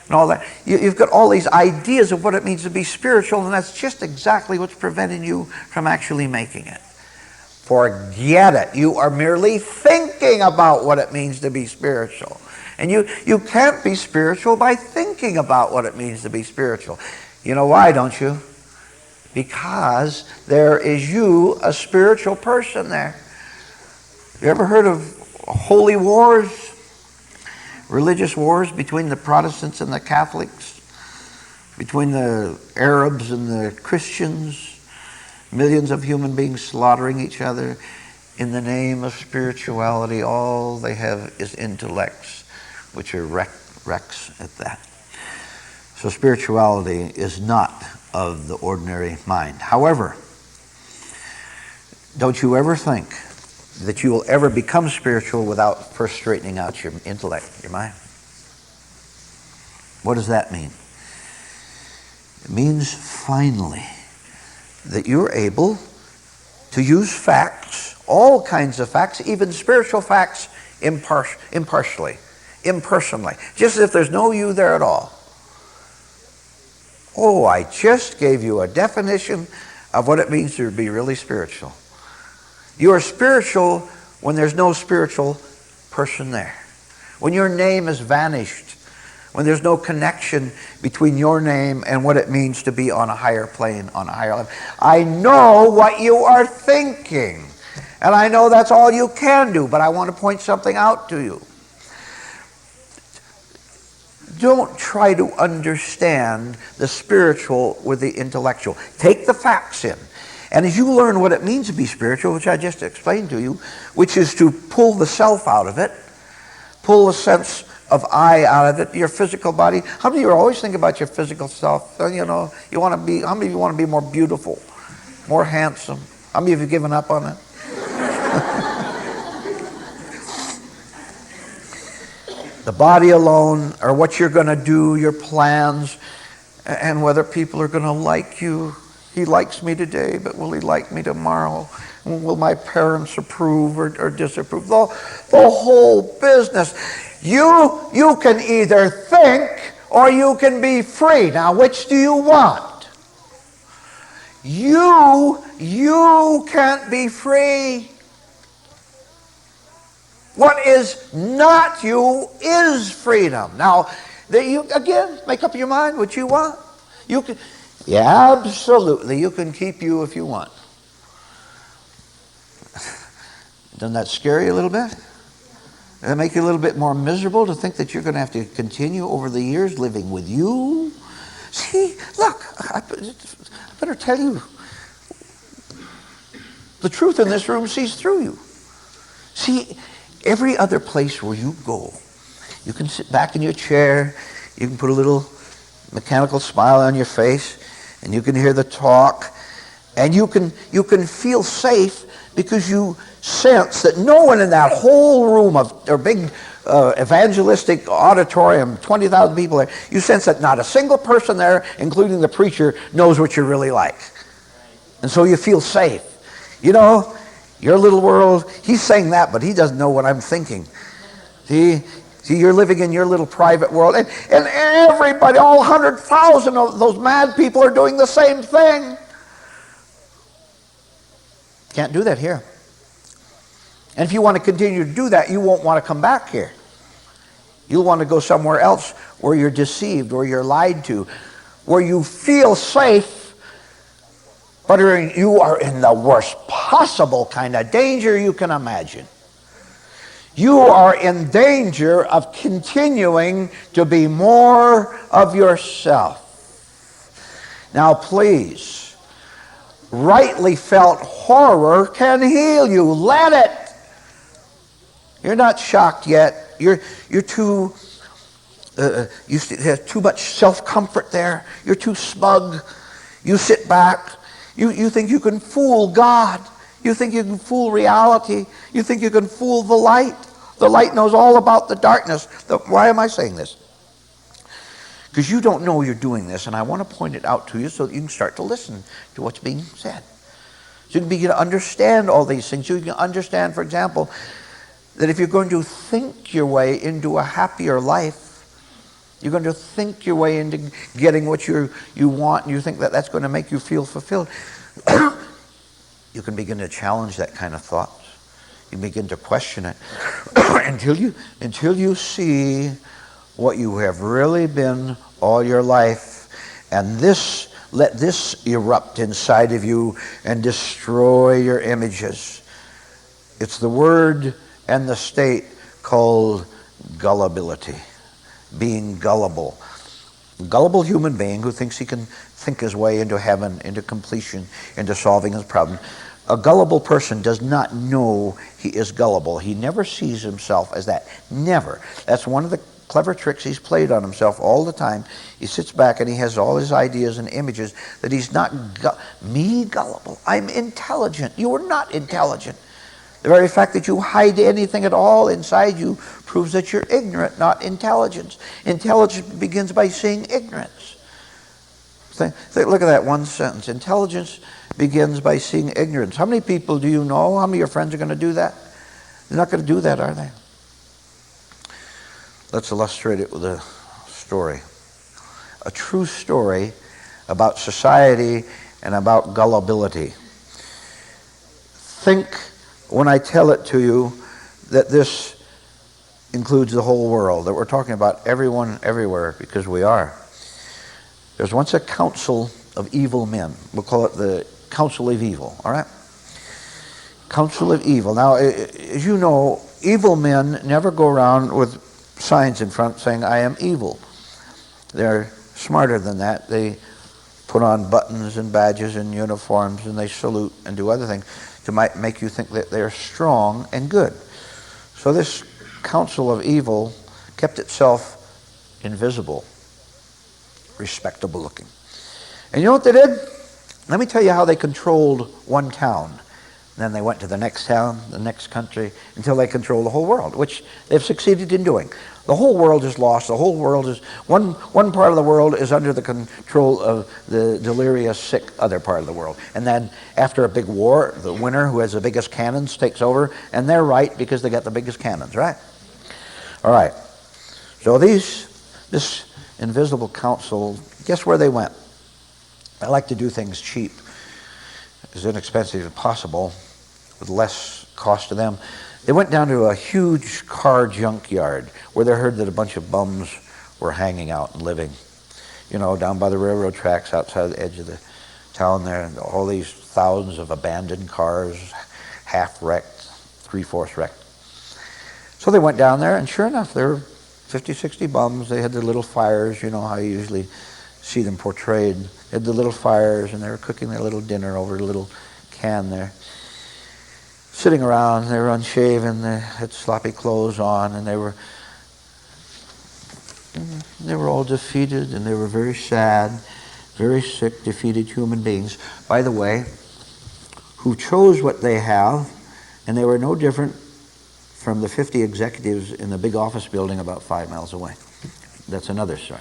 and all that. You've got all these ideas of what it means to be spiritual, and that's just exactly what's preventing you from actually making it. Forget it. You are merely thinking about what it means to be spiritual. And you can't be spiritual by thinking about what it means to be spiritual. You know why, don't you? Because there is you, a spiritual person there. You ever heard of holy wars? Religious wars between the Protestants and the Catholics? Between the Arabs and the Christians? Millions of human beings slaughtering each other in the name of spirituality. All they have is intellects, which are wrecks at that. So spirituality is not of the ordinary mind. However, don't you ever think that you will ever become spiritual without first straightening out your intellect, your mind. What does that mean? It means finally that you're able to use facts, all kinds of facts, even spiritual facts, impartially, impersonally, just as if there's no you there at all. Oh, I just gave you a definition of what it means to be really spiritual. You are spiritual when there's no spiritual person there. When your name has vanished. When there's no connection between your name and what it means to be on a higher plane, on a higher level. I know what you are thinking. And I know that's all you can do, but I want to point something out to you. Don't try to understand the spiritual with the intellectual. Take the facts in. And as you learn what it means to be spiritual, which I just explained to you, which is to pull the self out of it, pull the sense of I out of it, your physical body. How many of you always think about your physical self? You know, you want to be, how many of you want to be more beautiful, more handsome? How many of you have given up on it? The body alone, or what you're going to do, your plans, and whether people are going to like you. He likes me today, but will he like me tomorrow? Will my parents approve or disapprove? The whole business. You can either think or you can be free. Now, which do you want? You can't be free. What is not you is freedom. Now, you again make up your mind what you want. You can, yeah, absolutely. You can keep you if you want. Doesn't that scare you a little bit? Does that make you a little bit more miserable to think that you're going to have to continue over the years living with you? See, look, I better tell you. The truth in this room sees through you. See, every other place where you go, you can sit back in your chair, you can put a little mechanical smile on your face, and you can hear the talk, and you can feel safe because you sense that no one in that whole room of or big evangelistic auditorium, 20,000 people there, you sense that not a single person there, including the preacher, knows what you're really like. And so you feel safe. You know, your little world, he's saying that, but he doesn't know what I'm thinking. See, you're living in your little private world, and everybody, all 100,000 of those mad people are doing the same thing. Can't do that here. And if you want to continue to do that, you won't want to come back here. You'll want to go somewhere else where you're deceived, where you're lied to, where you feel safe, But you are in the worst possible kind of danger you can imagine. You are in danger of continuing to be more of yourself. Now please, rightly felt horror can heal you. Let it. You're not shocked yet. You're too, you have too much self-comfort there. You're too smug. You sit back. You think you can fool God. You think you can fool reality. You think you can fool the light. The light knows all about the darkness. Why am I saying this? Because you don't know you're doing this, and I want to point it out to you so that you can start to listen to what's being said. So you can begin to understand all these things. You can understand, for example, that if you're going to think your way into a happier life, you're going to think your way into getting what you want, and you think that that's going to make you feel fulfilled, you can begin to challenge that kind of thought. You begin to question it until you see what you have really been all your life, and let this erupt inside of you and destroy your images. It's the word and the state called gullibility, being gullible. A gullible human being who thinks he can think his way into heaven, into completion, into solving his problem. A gullible person does not know he is gullible. He never sees himself as that. Never. That's one of the clever tricks he's played on himself all the time. He sits back and he has all his ideas and images that he's not me gullible. I'm intelligent. You are not intelligent. The very fact that you hide anything at all inside you proves that you're ignorant, not intelligence. Intelligence begins by seeing ignorance. Look at that one sentence. Intelligence begins by seeing ignorance. How many people do you know? How many of your friends are going to do that? They're not going to do that, are they? Let's illustrate it with a story. A true story about society and about gullibility. Think, when I tell it to you, that this includes the whole world, that we're talking about everyone, everywhere, because we are. There's once a council of evil men. We'll call it the Council of Evil, all right? Council of Evil. Now, as you know, evil men never go around with signs in front saying, I am evil. They're smarter than that. They put on buttons and badges and uniforms, and they salute and do other things to make you think that they're strong and good. So this Council of Evil kept itself invisible, respectable looking. And you know what they did? Let me tell you how they controlled one town. And then they went to the next town, the next country, until they controlled the whole world, which they've succeeded in doing. The whole world is lost. The whole world is, one part of the world is under the control of the delirious, sick other part of the world. And then after a big war, the winner who has the biggest cannons takes over, and they're right because they got the biggest cannons, right? All right. So this invisible council, guess where they went? I like to do things cheap, as inexpensive as possible, with less cost to them. They went down to a huge car junkyard where they heard that a bunch of bums were hanging out and living. You know, down by the railroad tracks outside the edge of the town there, and all these thousands of abandoned cars, half wrecked, 3/4 wrecked. So they went down there, and sure enough, there were 50, 60 bums. They had their little fires, you know how you usually see them portrayed. They had the little fires, and they were cooking their little dinner over a little can there. Sitting around, they were unshaven, they had sloppy clothes on, and they were all defeated, and they were very sad, very sick, defeated human beings, by the way, who chose what they have, and they were no different from the 50 executives in the big office building about 5 miles away. That's another story.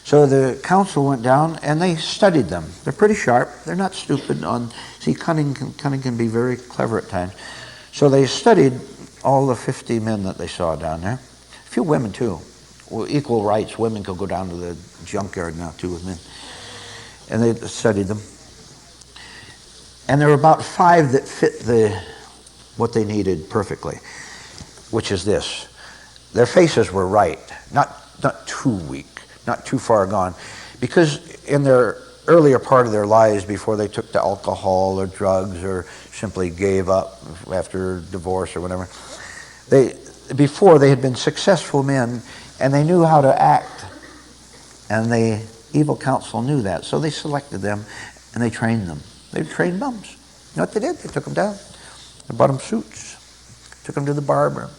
So the council went down and they studied them. They're pretty sharp. They're not stupid. Cunning can be very clever at times. So they studied all the 50 men that they saw down there. A few women too. Well, equal rights. Women could go down to the junkyard now too with men. And they studied them. And there were about 5 that fit what they needed perfectly, which is this. Their faces were right, not too weak, not too far gone, because in their earlier part of their lives before they took to alcohol or drugs or simply gave up after divorce or whatever. Before they had been successful men and they knew how to act, and the evil council knew that, so they selected them and they trained them. They trained bums. You know what they did? They took them down. They bought them suits, took them to the barber,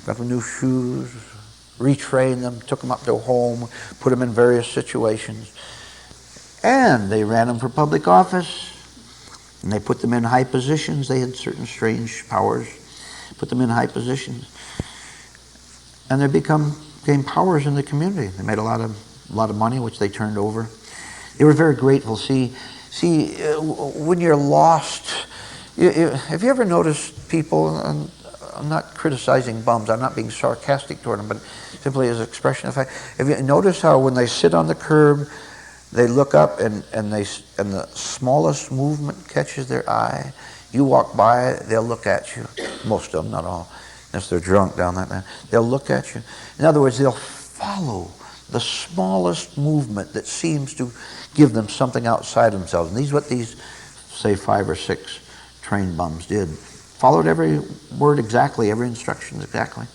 got them new shoes, retrained them, took them up to a home, put them in various situations. And they ran them for public office, and they put them in high positions. They had certain strange powers, put them in high positions. And they became powers in the community. They made a lot of money, which they turned over. They were very grateful. See, when you're lost, have you ever noticed people, and I'm not criticizing bums, I'm not being sarcastic toward them, but simply as an expression of fact, have you noticed how when they sit on the curb, they look up and the smallest movement catches their eye? You walk by, they'll look at you. Most of them, not all, unless they're drunk down that way. They'll look at you. In other words, they'll follow the smallest movement that seems to give them something outside themselves. And these what these, say, 5 or 6 trained bums did. Followed every word exactly, every instruction exactly.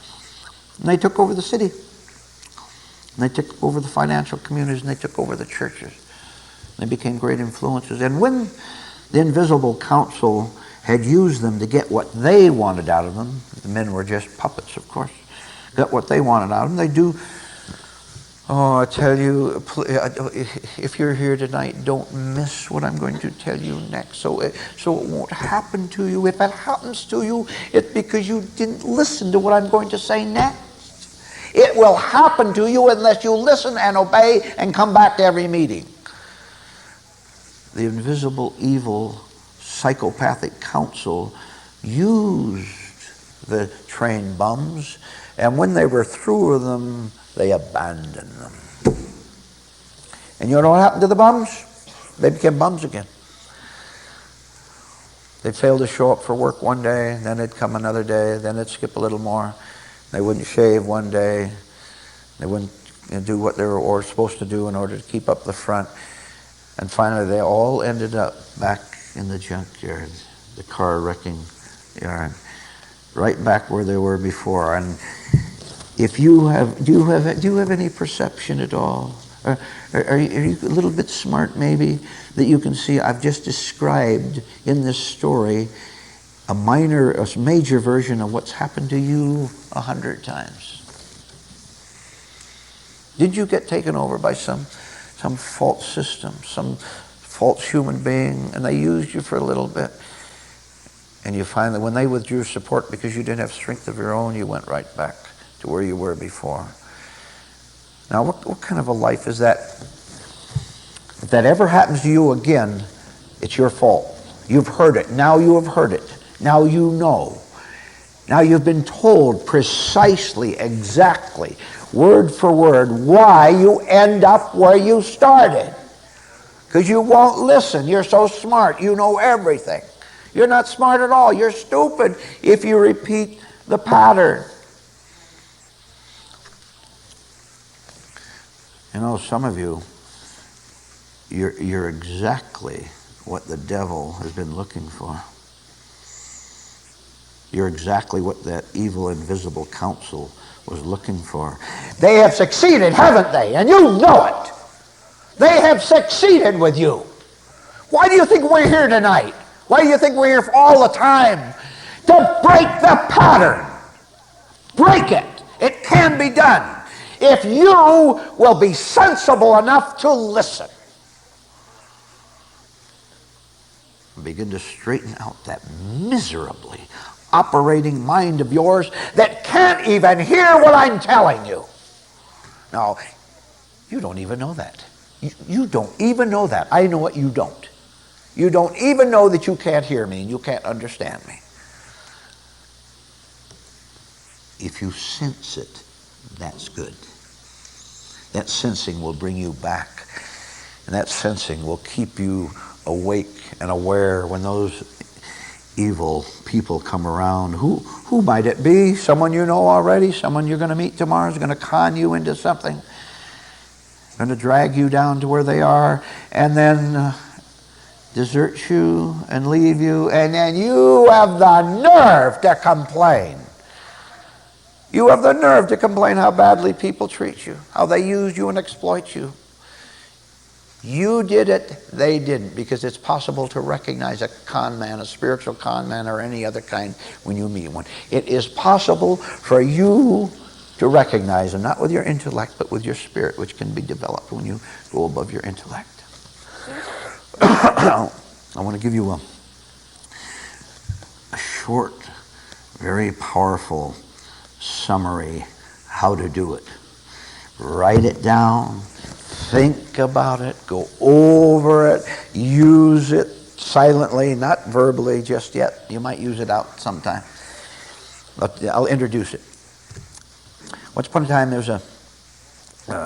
And they took over the city. And they took over the financial communities, and they took over the churches. They became great influences. And when the invisible council had used them to get what they wanted out of them, the men were just puppets, of course, got what they wanted out of them, they do. Oh, I tell you, if you're here tonight, don't miss what I'm going to tell you next. So it won't happen to you. If it happens to you, it's because you didn't listen to what I'm going to say next. It will happen to you unless you listen and obey and come back to every meeting. The invisible, evil, psychopathic council used the trained bums, and when they were through with them, they abandoned them. And you know what happened to the bums? They became bums again. They'd fail to show up for work one day, then they'd come another day, then they'd skip a little more. They wouldn't shave one day. They wouldn't do what they were supposed to do in order to keep up the front. And finally, they all ended up back in the junkyard, the car wrecking yard, right back where they were before. And if you have, do you have any perception at all? Are you a little bit smart, maybe, that you can see I've just described in this story a major version of what's happened to you 100 times. Did you get taken over by some false system, some false human being, and they used you for a little bit, and you find that when they withdrew support because you didn't have strength of your own, you went right back to where you were before? Now, what kind of a life is that? If that ever happens to you again, it's your fault. You've heard it. Now you have heard it. Now you know. Now you've been told precisely, exactly, word for word, why you end up where you started. Because you won't listen. You're so smart. You know everything. You're not smart at all. You're stupid if you repeat the pattern. You know, some of you, you're exactly what the devil has been looking for. You're exactly what that evil, invisible council was looking for. They have succeeded, haven't they? And you know it. They have succeeded with you. Why do you think we're here tonight? Why do you think we're here all the time? To break the pattern. Break it. It can be done. If you will be sensible enough to listen. Begin to straighten out that miserably operating mind of yours that can't even hear what I'm telling you. Now, you don't even know that. You don't even know that. I know what you don't. You don't even know that you can't hear me and you can't understand me. If you sense it, that's good. That sensing will bring you back. And that sensing will keep you awake and aware when those evil people come around. Who might it be? Someone you know already? Someone you're going to meet tomorrow is going to con you into something? going to drag you down to where they are, and then desert you and leave you, and then you have the nerve to complain. You have the nerve to complain how badly people treat you, how they use you and exploit you. You did it, they didn't, because it's possible to recognize a con man, a spiritual con man, or any other kind when you meet one. It is possible for you to recognize them, not with your intellect, but with your spirit, which can be developed when you go above your intellect. I want to give you a short, very powerful summary how to do it. Write it down. Think about it, go over it, use it silently, not verbally just yet. You might use it out sometime. But I'll introduce it. Once upon a time, there was a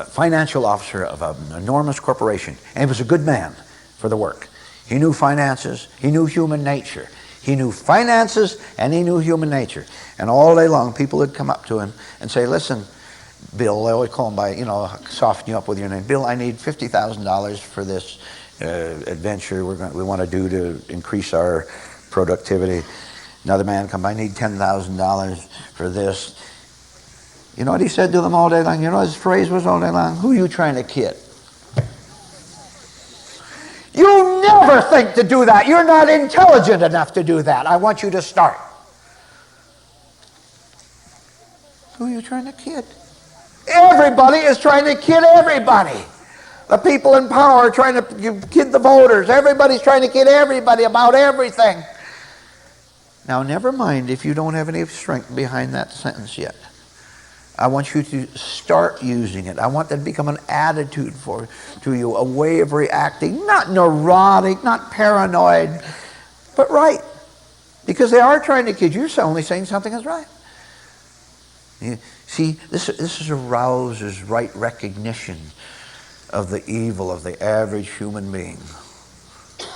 financial officer of an enormous corporation, and he was a good man for the work. He knew finances, he knew human nature. He knew finances and he knew human nature. And all day long, people would come up to him and say, listen, Bill, they always call him by, soften you up with your name. Bill, I need $50,000 for this adventure we want to do to increase our productivity. Another man come by, I need $10,000 for this. You know what he said to them all day long? You know his phrase was all day long? Who are you trying to kid? You never think to do that. You're not intelligent enough to do that. I want you to start. Who are you trying to kid? Everybody is trying to kid everybody. The people in power are trying to kid the voters. Everybody's trying to kid everybody about everything. Now, never mind if you don't have any strength behind that sentence yet. I want you to start using it. I want that to become an attitude to you, a way of reacting, not neurotic, not paranoid, but right. Because they are trying to kid you. You're only saying something is right. You see, this arouses right recognition of the evil of the average human being,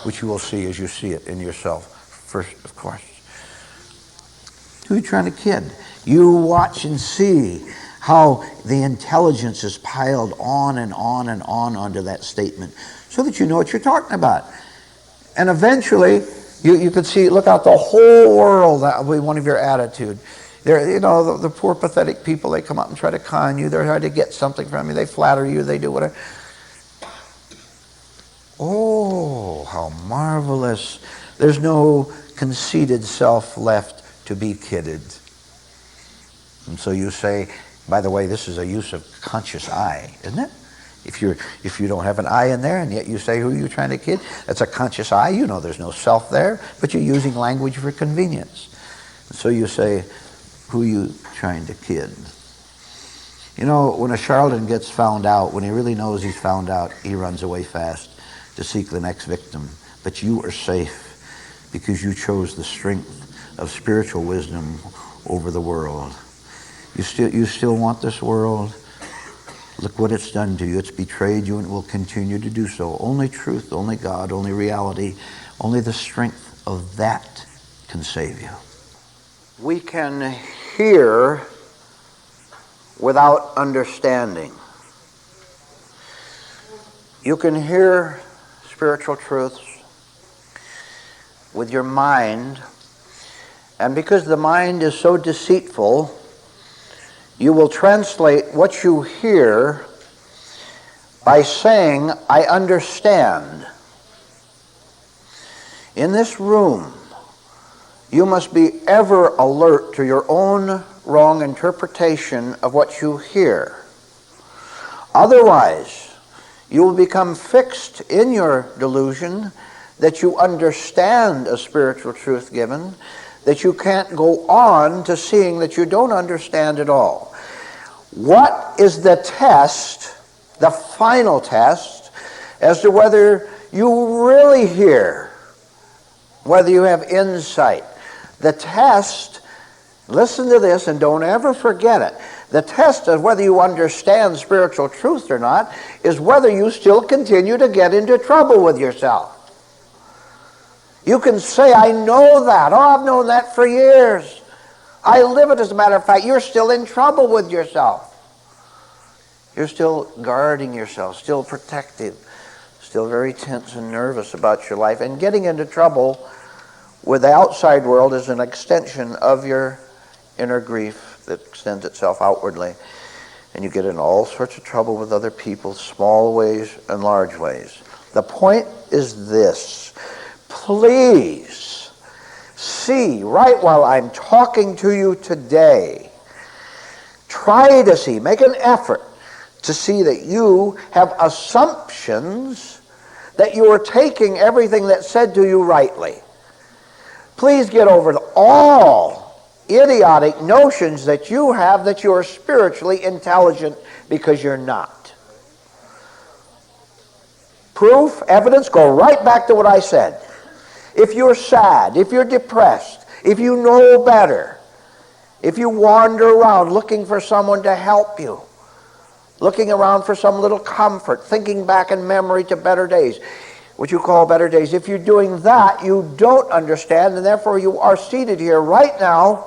which you will see as you see it in yourself first, of course. Who are you trying to kid? You watch and see how the intelligence is piled on and on and on onto that statement so that you know what you're talking about. And eventually, you could see, look out the whole world, that will be one of your attitude. They're, the poor, pathetic people, they come up and try to con you. They're trying to get something from you. They flatter you. They do whatever. Oh, how marvelous. There's no conceited self left to be kidded. And so you say, by the way, this is a use of conscious I, isn't it? If you don't have an I in there and yet you say who you're trying to kid, that's a conscious I. You know there's no self there, but you're using language for convenience. And so you say, who you trying to kid? When a charlatan gets found out, when he really knows he's found out, he runs away fast to seek the next victim. But you are safe because you chose the strength of spiritual wisdom over the world. You still want this world? Look what it's done to you. It's betrayed you and it will continue to do so. Only truth, only God, only reality, only the strength of that can save you. We can hear without understanding. You can hear spiritual truths with your mind, and because the mind is so deceitful, you will translate what you hear by saying, I understand. In this room, you must be ever alert to your own wrong interpretation of what you hear. Otherwise, you will become fixed in your delusion that you understand a spiritual truth given, that you can't go on to seeing that you don't understand at all. What is the test, the final test, as to whether you really hear, whether you have insight? The test, listen to this and don't ever forget it. The test of whether you understand spiritual truth or not is whether you still continue to get into trouble with yourself. You can say, I know that. Oh, I've known that for years. I live it, as a matter of fact. You're still in trouble with yourself. You're still guarding yourself, still protective, still very tense and nervous about your life. And getting into trouble with the outside world is an extension of your inner grief that extends itself outwardly. And you get in all sorts of trouble with other people, small ways and large ways. The point is this. Please see, right while I'm talking to you today, try to see, make an effort to see that you have assumptions that you are taking everything that's said to you rightly. Please get over all idiotic notions that you have that you are spiritually intelligent, because you're not. Proof, evidence, go right back to what I said. If you're sad, if you're depressed, if you know better, if you wander around looking for someone to help you, looking around for some little comfort, thinking back in memory to better days, what you call better days, if you're doing that, you don't understand, and therefore you are seated here right now,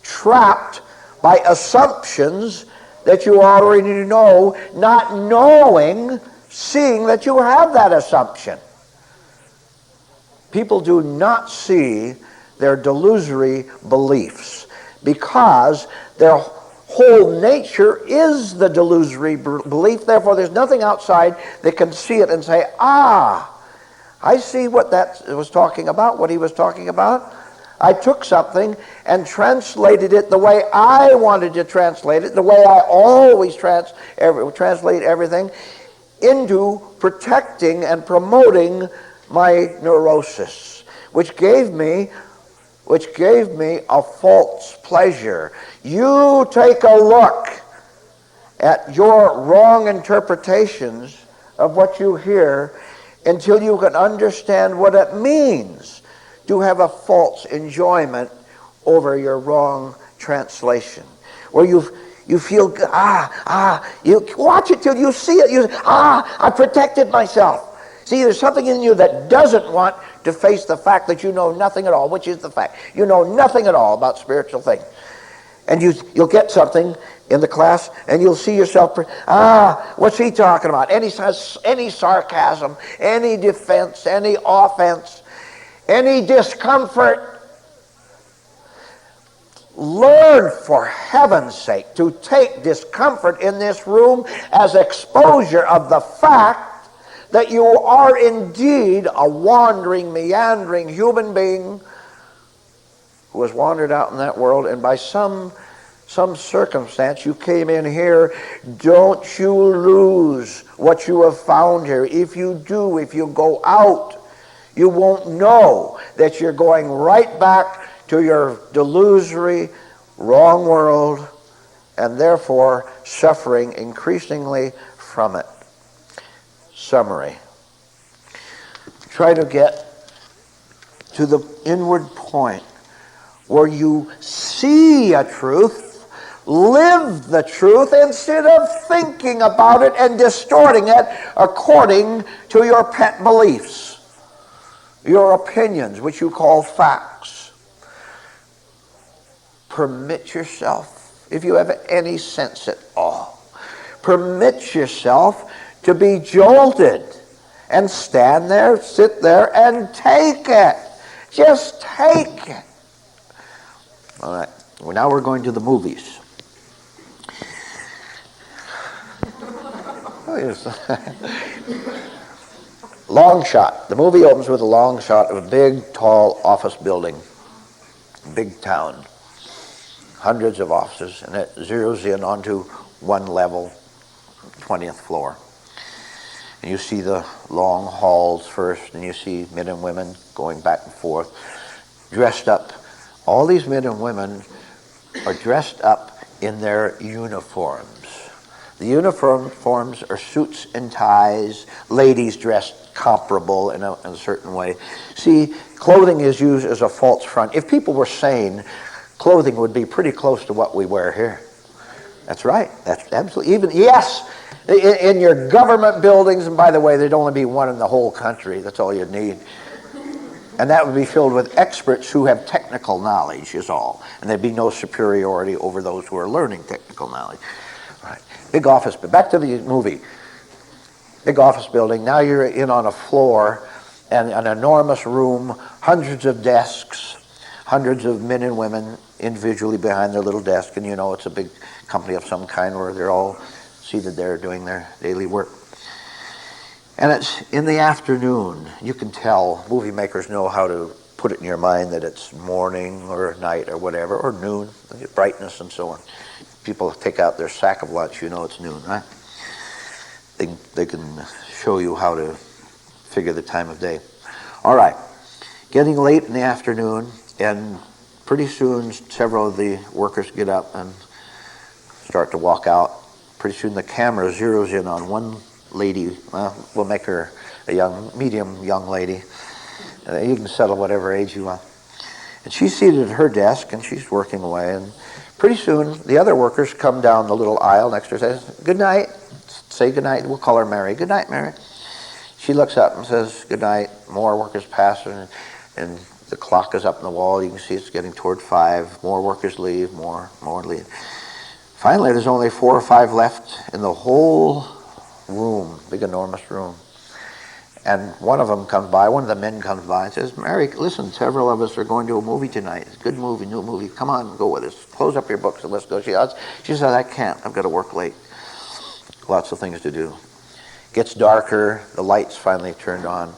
trapped by assumptions that you already know, not knowing, seeing that you have that assumption. People do not see their delusory beliefs because their whole nature is the delusory belief. Therefore, there's nothing outside that can see it and say, I see what that was talking about, what he was talking about. I took something and translated it the way I wanted to translate it, the way I always translate everything, into protecting and promoting my neurosis, which gave me a false pleasure. You take a look at your wrong interpretations of what you hear until you can understand what it means to have a false enjoyment over your wrong translation, where you feel, you watch it till you see it, I protected myself. See, there's something in you that doesn't want to face the fact that you know nothing at all, which is the fact. You know nothing at all about spiritual things. And you'll get something in the class, and you'll see yourself, what's he talking about? Any sarcasm, any defense, any offense, any discomfort. Learn, for heaven's sake, to take discomfort in this room as exposure of the fact that you are indeed a wandering, meandering human being who has wandered out in that world, and by some circumstance you came in here. Don't you lose what you have found here. If you do, if you go out, you won't know that you're going right back to your delusory, wrong world, and therefore suffering increasingly from it. Summary. Try to get to the inward point where you see a truth, live the truth instead of thinking about it and distorting it according to your pet beliefs, your opinions, which you call facts. Permit yourself, if you have any sense at all, permit yourself to be jolted and stand there, sit there, and take it. Just take it. All right. Well, now we're going to the movies. Long shot. The movie opens with a long shot of a big, tall office building. Big town. Hundreds of offices, and it zeroes in onto one level, 20th floor. And you see the long halls first, and you see men and women going back and forth, dressed up. All these men and women are dressed up in their uniforms. The uniforms are suits and ties, ladies dressed comparable in a certain way. See, clothing is used as a false front. If people were sane, clothing would be pretty close to what we wear here. That's right. That's absolutely, even, yes, in your government buildings, and by the way, there'd only be one in the whole country. That's all you'd need. And that would be filled with experts who have technical knowledge is all. And there'd be no superiority over those who are learning technical knowledge. Right. Big office, but back to the movie. Big office building. Now you're in on a floor and an enormous room, hundreds of desks, hundreds of men and women individually behind their little desk, and you know it's a big company of some kind where they're all seated there doing their daily work. And it's in the afternoon. You can tell, movie makers know how to put it in your mind that it's morning or night or whatever, or noon, brightness and so on. People take out their sack of lunch, you know it's noon, right? They can show you how to figure the time of day. All right, getting late in the afternoon, and pretty soon several of the workers get up and start to walk out. Pretty soon the camera zeroes in on one lady. Well, we'll make her a medium young lady. You can settle whatever age you want. And she's seated at her desk and she's working away, and pretty soon the other workers come down the little aisle next to her and says, "Good night." Say good night. We'll call her Mary. "Good night, Mary." She looks up and says, "Good night." More workers pass her, and the clock is up in the wall. You can see it's getting toward 5. More workers leave, more leave. Finally, there's only 4 or 5 left in the whole room, big enormous room. And one of them comes by, one of the men comes by and says, "Mary, listen, several of us are going to a movie tonight. It's a good movie, new movie. Come on, go with us. Close up your books and let's go." She says, "I can't. I've got to work late. Lots of things to do." Gets darker. The lights finally turned on.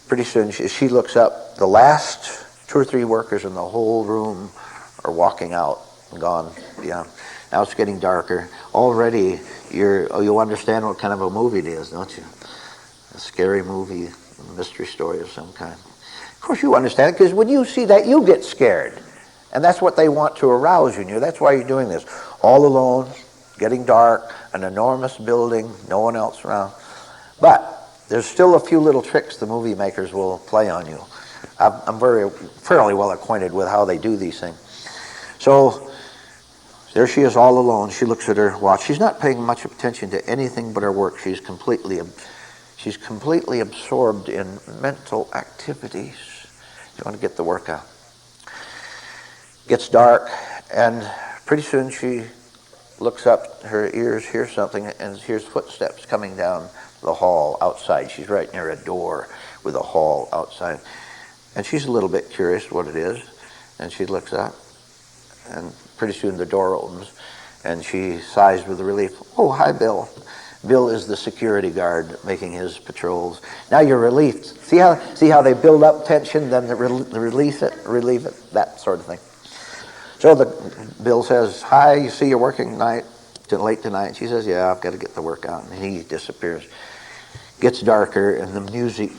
Pretty soon she looks up. The last 2 or 3 workers in the whole room are walking out and gone. Yeah. Now it's getting darker. Already you'll understand what kind of a movie it is, don't you? A scary movie, a mystery story of some kind. Of course you understand it, because when you see that, you get scared. And that's what they want to arouse you in you. That's why you're doing this. All alone, getting dark, an enormous building, no one else around. But there's still a few little tricks the movie makers will play on you. I'm fairly well acquainted with how they do these things. So there she is all alone. She looks at her watch. She's not paying much attention to anything but her work. She's completely absorbed in mental activities. You want to get the work out. Gets dark, and pretty soon she looks up, her ears hear something, and hears footsteps coming down the hall outside. She's right near a door with a hall outside. And she's a little bit curious what it is, and she looks up, and pretty soon the door opens, and she sighs with relief. "Oh, hi, Bill." Bill is the security guard making his patrols. Now you're relieved. See how they build up tension, then they relieve it, that sort of thing. So Bill says, "Hi, you see you're working late tonight." She says, "Yeah, I've got to get the work out." And he disappears. Gets darker, and the music,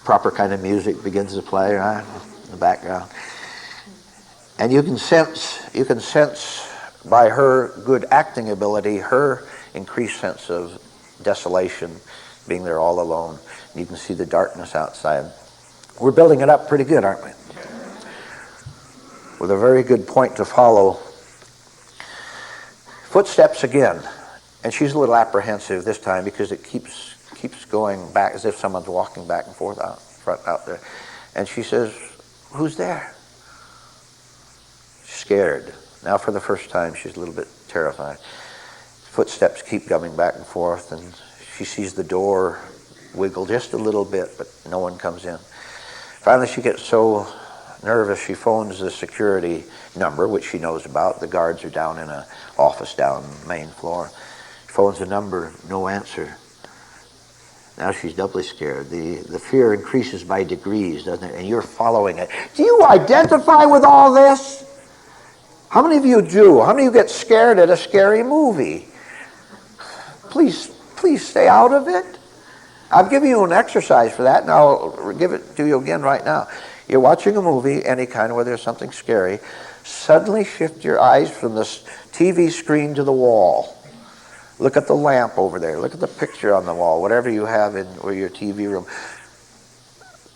proper kind of music, begins to play right in the background. And you can sense by her good acting ability, her increased sense of desolation, being there all alone. You can see the darkness outside. We're building it up pretty good, aren't we? With a very good point to follow. Footsteps again, and she's a little apprehensive this time because it keeps going back as if someone's walking back and forth out there. And she says, "Who's there?" She's scared. Now for the first time she's a little bit terrified. Footsteps keep coming back and forth, and she sees the door wiggle just a little bit, but no one comes in. Finally she gets so nervous she phones the security number, which she knows about. The guards are down in an office down the main floor. She phones the number, no answer. Now she's doubly scared. The fear increases by degrees, doesn't it? And you're following it. Do you identify with all this? How many of you do? How many of you get scared at a scary movie? Please stay out of it. I've given you an exercise for that, and I'll give it to you again right now. You're watching a movie, any kind, where there's something scary. Suddenly shift your eyes from the TV screen to the wall. Look at the lamp over there. Look at the picture on the wall, whatever you have in your TV room.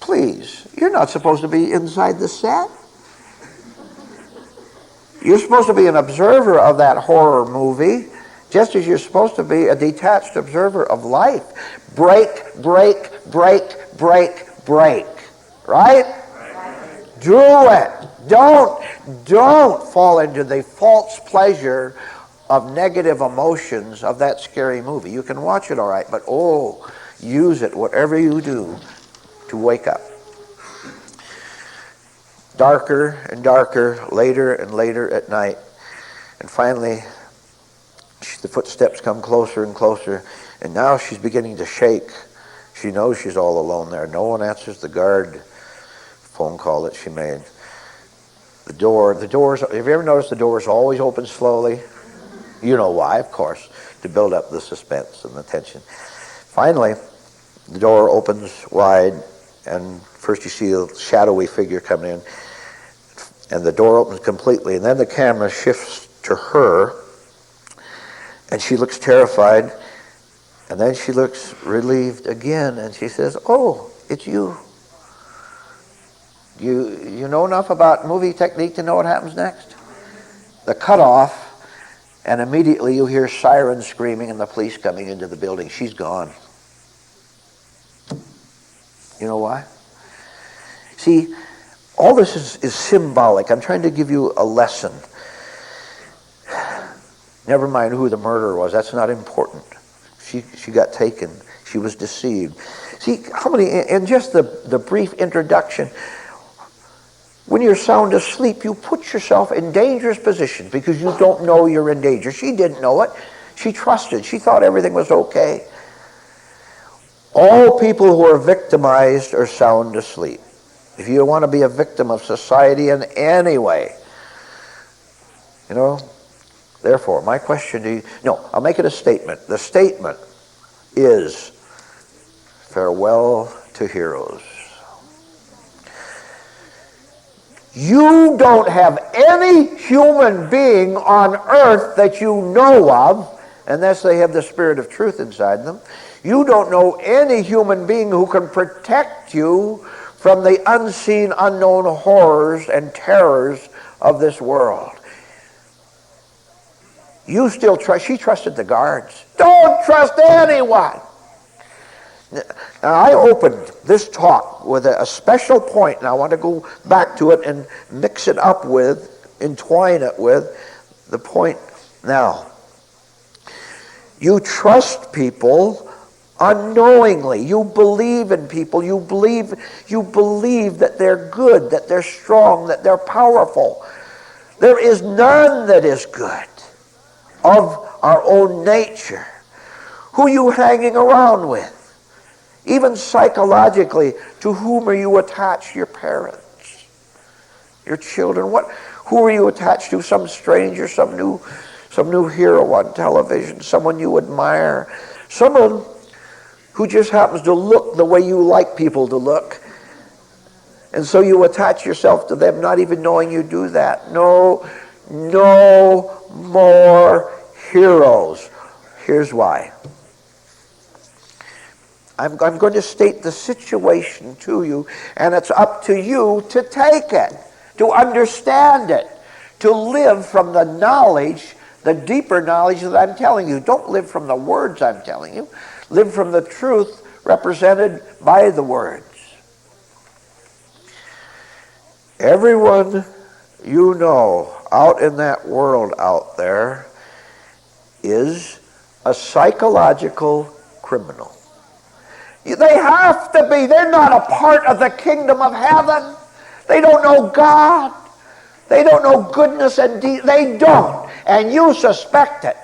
Please, you're not supposed to be inside the set. You're supposed to be an observer of that horror movie, just as you're supposed to be a detached observer of life. Break, break, break, break, break. Right? Do it. Don't fall into the false pleasure of negative emotions of that scary movie. You can watch it all right, but use it, whatever you do, to wake up. Darker and darker, later and later at night. And finally, the footsteps come closer and closer, and now she's beginning to shake. She knows she's all alone there. No one answers the guard phone call that she made. The doors, have you ever noticed the doors always open slowly? You know why, of course, to build up the suspense and the tension. Finally, the door opens wide, and first you see a shadowy figure coming in, and the door opens completely, and then the camera shifts to her, and she looks terrified, and then she looks relieved again, and she says, "Oh, it's you. You know enough about movie technique to know what happens next?" The cutoff, and immediately you hear sirens screaming and the police coming into the building. She's gone. You know why? See, all this is symbolic. I'm trying to give you a lesson. Never mind who the murderer was. That's not important. She got taken. She was deceived. See, how many, in just the brief introduction, when you're sound asleep, you put yourself in dangerous position because you don't know you're in danger. She didn't know it. She trusted. She thought everything was okay. All people who are victimized are sound asleep. If you want to be a victim of society in any way, therefore, my question to you, I'll make it a statement. The statement is, farewell to heroes. You don't have any human being on earth that you know of, unless they have the spirit of truth inside them. You don't know any human being who can protect you from the unseen, unknown horrors and terrors of this world. You still trust. She trusted the guards. Don't trust anyone. Now, I opened this talk with a special point, and I want to go back to it and mix it up with, entwine it with the point now. You trust people unknowingly. You believe in people. You believe that they're good, that they're strong, that they're powerful. There is none that is good of our own nature. Who are you hanging around with? Even psychologically, to whom are you attached? Your parents, your children. Who are you attached to? Some stranger, some new hero on television, someone you admire, someone who just happens to look the way you like people to look. And so you attach yourself to them, not even knowing you do that. No more heroes. Here's why. I'm going to state the situation to you, and it's up to you to take it, to understand it, to live from the knowledge, the deeper knowledge that I'm telling you. Don't live from the words I'm telling you. Live from the truth represented by the words. Everyone you know out in that world out there is a psychological criminal. They have to be. They're not a part of the kingdom of heaven. They don't know God. They don't know goodness and deed. They don't. And you suspect it.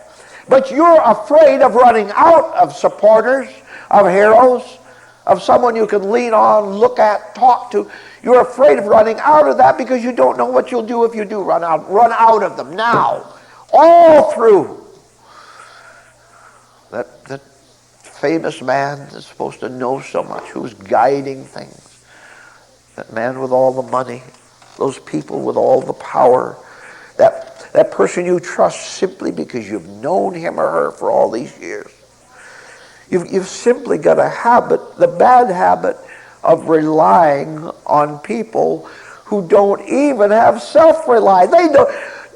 But you're afraid of running out of supporters, of heroes, of someone you can lean on, look at, talk to. You're afraid of running out of that because you don't know what you'll do if you do run out. Run out of them now. All through. That famous man that's supposed to know so much, who's guiding things. That man with all the money, those people with all the power, that person you trust simply because you've known him or her for all these years. You've simply got a habit, the bad habit of relying on people who don't even have self-reliance.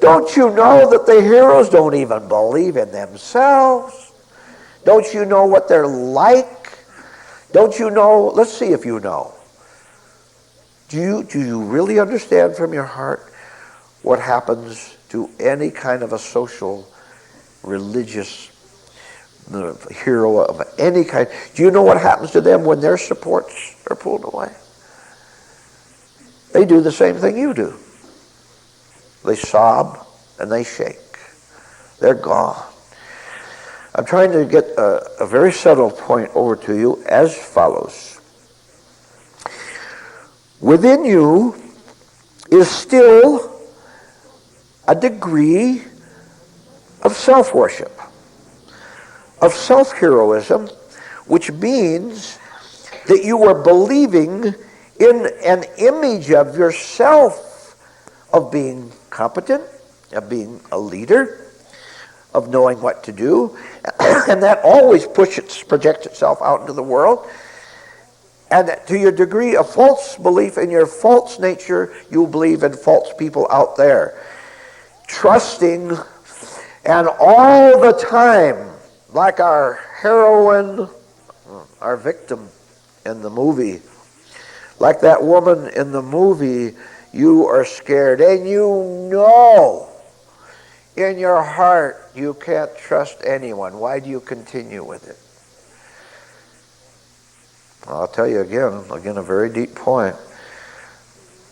Don't you know that the heroes don't even believe in themselves? Don't you know what they're like? Don't you know? Let's see if you know. Do you really understand from your heart what happens to any kind of a social religious hero of any kind, do you know what happens to them when their supports are pulled away? They do the same thing you do. They sob and they shake. They're gone. I'm trying to get a very subtle point over to you as follows. Within you is still a degree of self-worship, of self-heroism, which means that you are believing in an image of yourself of being competent, of being a leader, of knowing what to do, and that always projects itself out into the world. And to your degree of false belief in your false nature, you believe in false people out there. Trusting, and all the time, like our heroine, our victim in the movie, like that woman in the movie, you are scared, and you know in your heart you can't trust anyone. Why do you continue with it? I'll tell you again, a very deep point.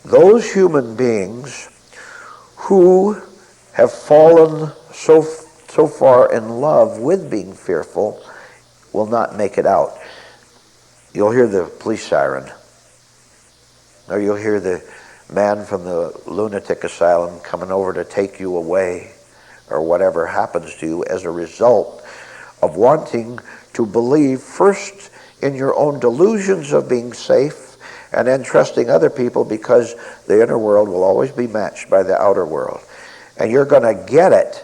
Those human beings who have fallen so far in love with being fearful will not make it out. You'll hear the police siren, or you'll hear the man from the lunatic asylum coming over to take you away, or whatever happens to you as a result of wanting to believe first in your own delusions of being safe, and then trusting other people, because the inner world will always be matched by the outer world. And you're going to get it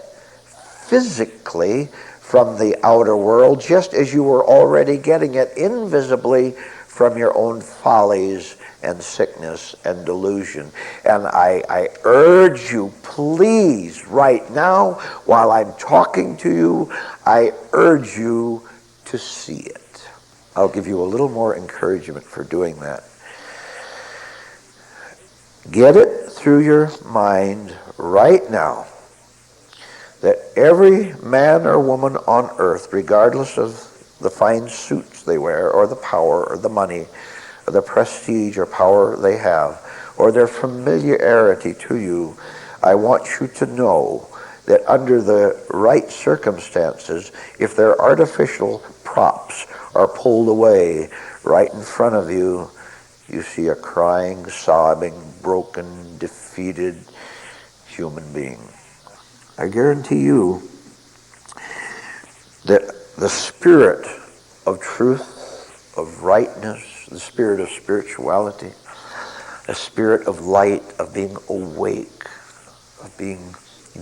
physically from the outer world, just as you were already getting it invisibly from your own follies and sickness and delusion. And I urge you, please, right now, while I'm talking to you, I urge you to see it. I'll give you a little more encouragement for doing that. Get it through your mind right now that every man or woman on earth, regardless of the fine suits they wear, or the power, or the money, or the prestige or power they have, or their familiarity to you, I want you to know that under the right circumstances, if their artificial props are pulled away right in front of you, you see a crying, sobbing, broken, defeated human being. I guarantee you that the spirit of truth, of rightness, the spirit of spirituality, the spirit of light, of being awake, of being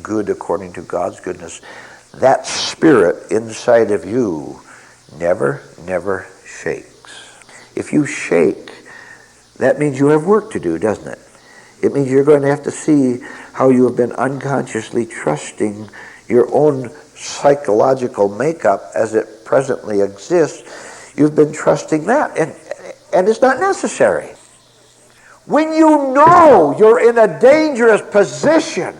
good according to God's goodness, that spirit inside of you never shakes. If you shake, that means you have work to do, doesn't it? It means you're going to have to see how you have been unconsciously trusting your own psychological makeup as it presently exists. You've been trusting that, and it's not necessary. When you know you're in a dangerous position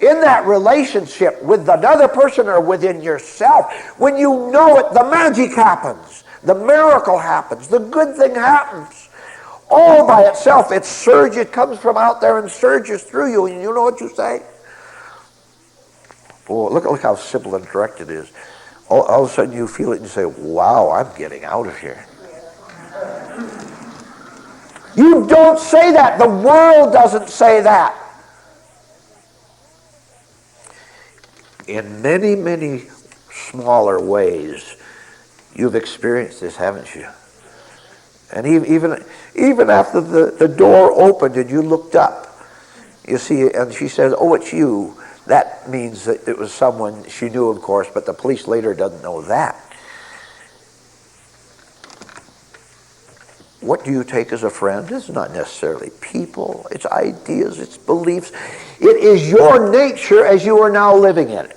in that relationship with another person or within yourself, when you know it, the magic happens, the miracle happens, the good thing happens. All by itself, it comes from out there and surges through you, and you know what you say? Oh, look how simple and direct it is. All of a sudden you feel it and you say, wow, I'm getting out of here. You don't say that. The world doesn't say that. In many smaller ways, you've experienced this, haven't you? And even after the door opened and you looked up, you see, and she says, oh, it's you. That means that it was someone she knew, of course, but the police later doesn't know that. What do you take as a friend? It's not necessarily people, it's ideas, it's beliefs. It is your nature as you are now living in it.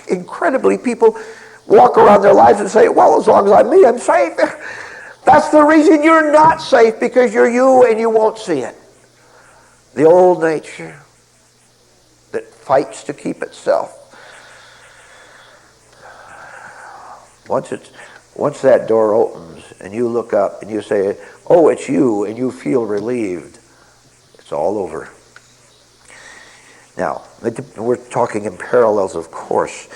Incredibly, people walk around their lives and say, well, as long as I'm me, I'm safe. That's the reason you're not safe, because you're you and you won't see it. The old nature that fights to keep itself. Once that door opens and you look up and you say, "Oh, it's you," and you feel relieved, it's all over. Now, we're talking in parallels, of course,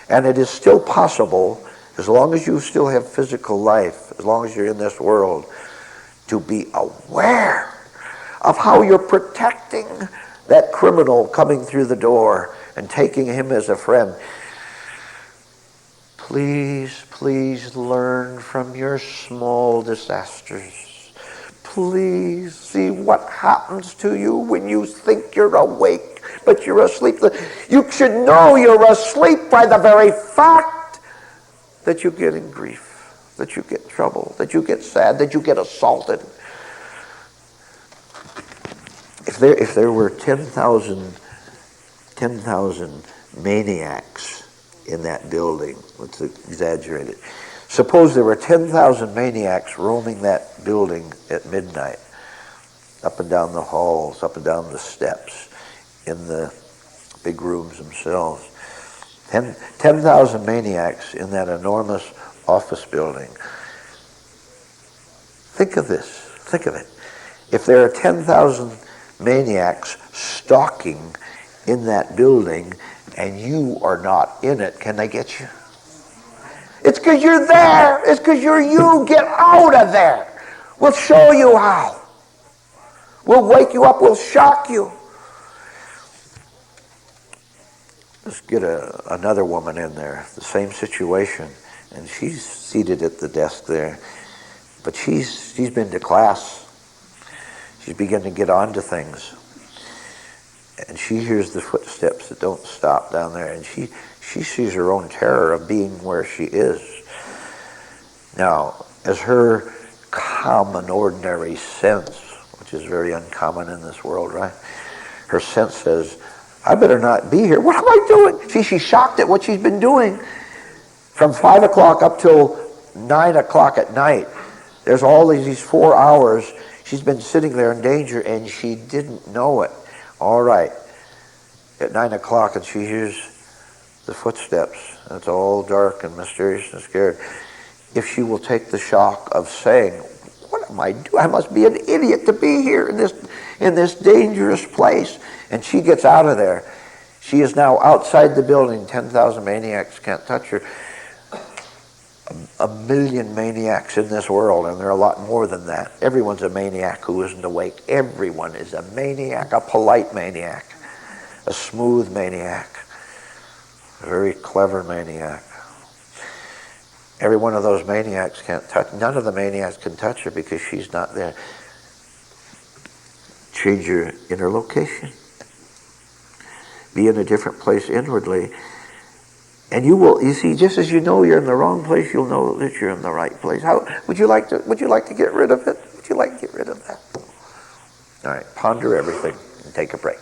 and it is still possible, as long as you still have physical life, as long as you're in this world, to be aware of how you're protecting that criminal coming through the door and taking him as a friend. Please, please learn from your small disasters. Please see what happens to you when you think you're awake, but you're asleep. You should know you're asleep by the very fact that you get in grief, that you get trouble, that you get sad, that you get assaulted. If there were 10,000 maniacs in that building, let's exaggerate it. Suppose there were 10,000 maniacs roaming that building at midnight, up and down the halls, up and down the steps, in the big rooms themselves. 10,000 maniacs in that enormous office building. Think of this. Think of it. If there are 10,000 maniacs stalking in that building and you are not in it, can they get you? It's because you're there. It's because you're you. Get out of there. We'll show you how. We'll wake you up. We'll shock you. Let's get another woman in there, the same situation, and she's seated at the desk there, but she's been to class. She's beginning to get onto things, and she hears the footsteps that don't stop down there, and she sees her own terror of being where she is. Now, as her common, ordinary sense, which is very uncommon in this world, right? Her sense says, I better not be here. What am I doing? See, she's shocked at what she's been doing. From 5 o'clock up till 9 o'clock at night, there's all these 4 hours she's been sitting there in danger, and she didn't know it. All right, at 9 o'clock, and she hears the footsteps. And it's all dark and mysterious and scared. If she will take the shock of saying, what am I doing? I must be an idiot to be here in this dangerous place. And she gets out of there. She is now outside the building. 10,000 maniacs can't touch her. A million maniacs in this world, and there are a lot more than that. Everyone's a maniac who isn't awake. Everyone is a maniac, a polite maniac, a smooth maniac, a very clever maniac. Every one of those maniacs can't touch. None of the maniacs can touch her because she's not there. Change your inner location. Be in a different place inwardly. And you see, just as you know you're in the wrong place, you'll know that you're in the right place. How would you like to get rid of it? Would you like to get rid of that? All right, ponder everything and take a break.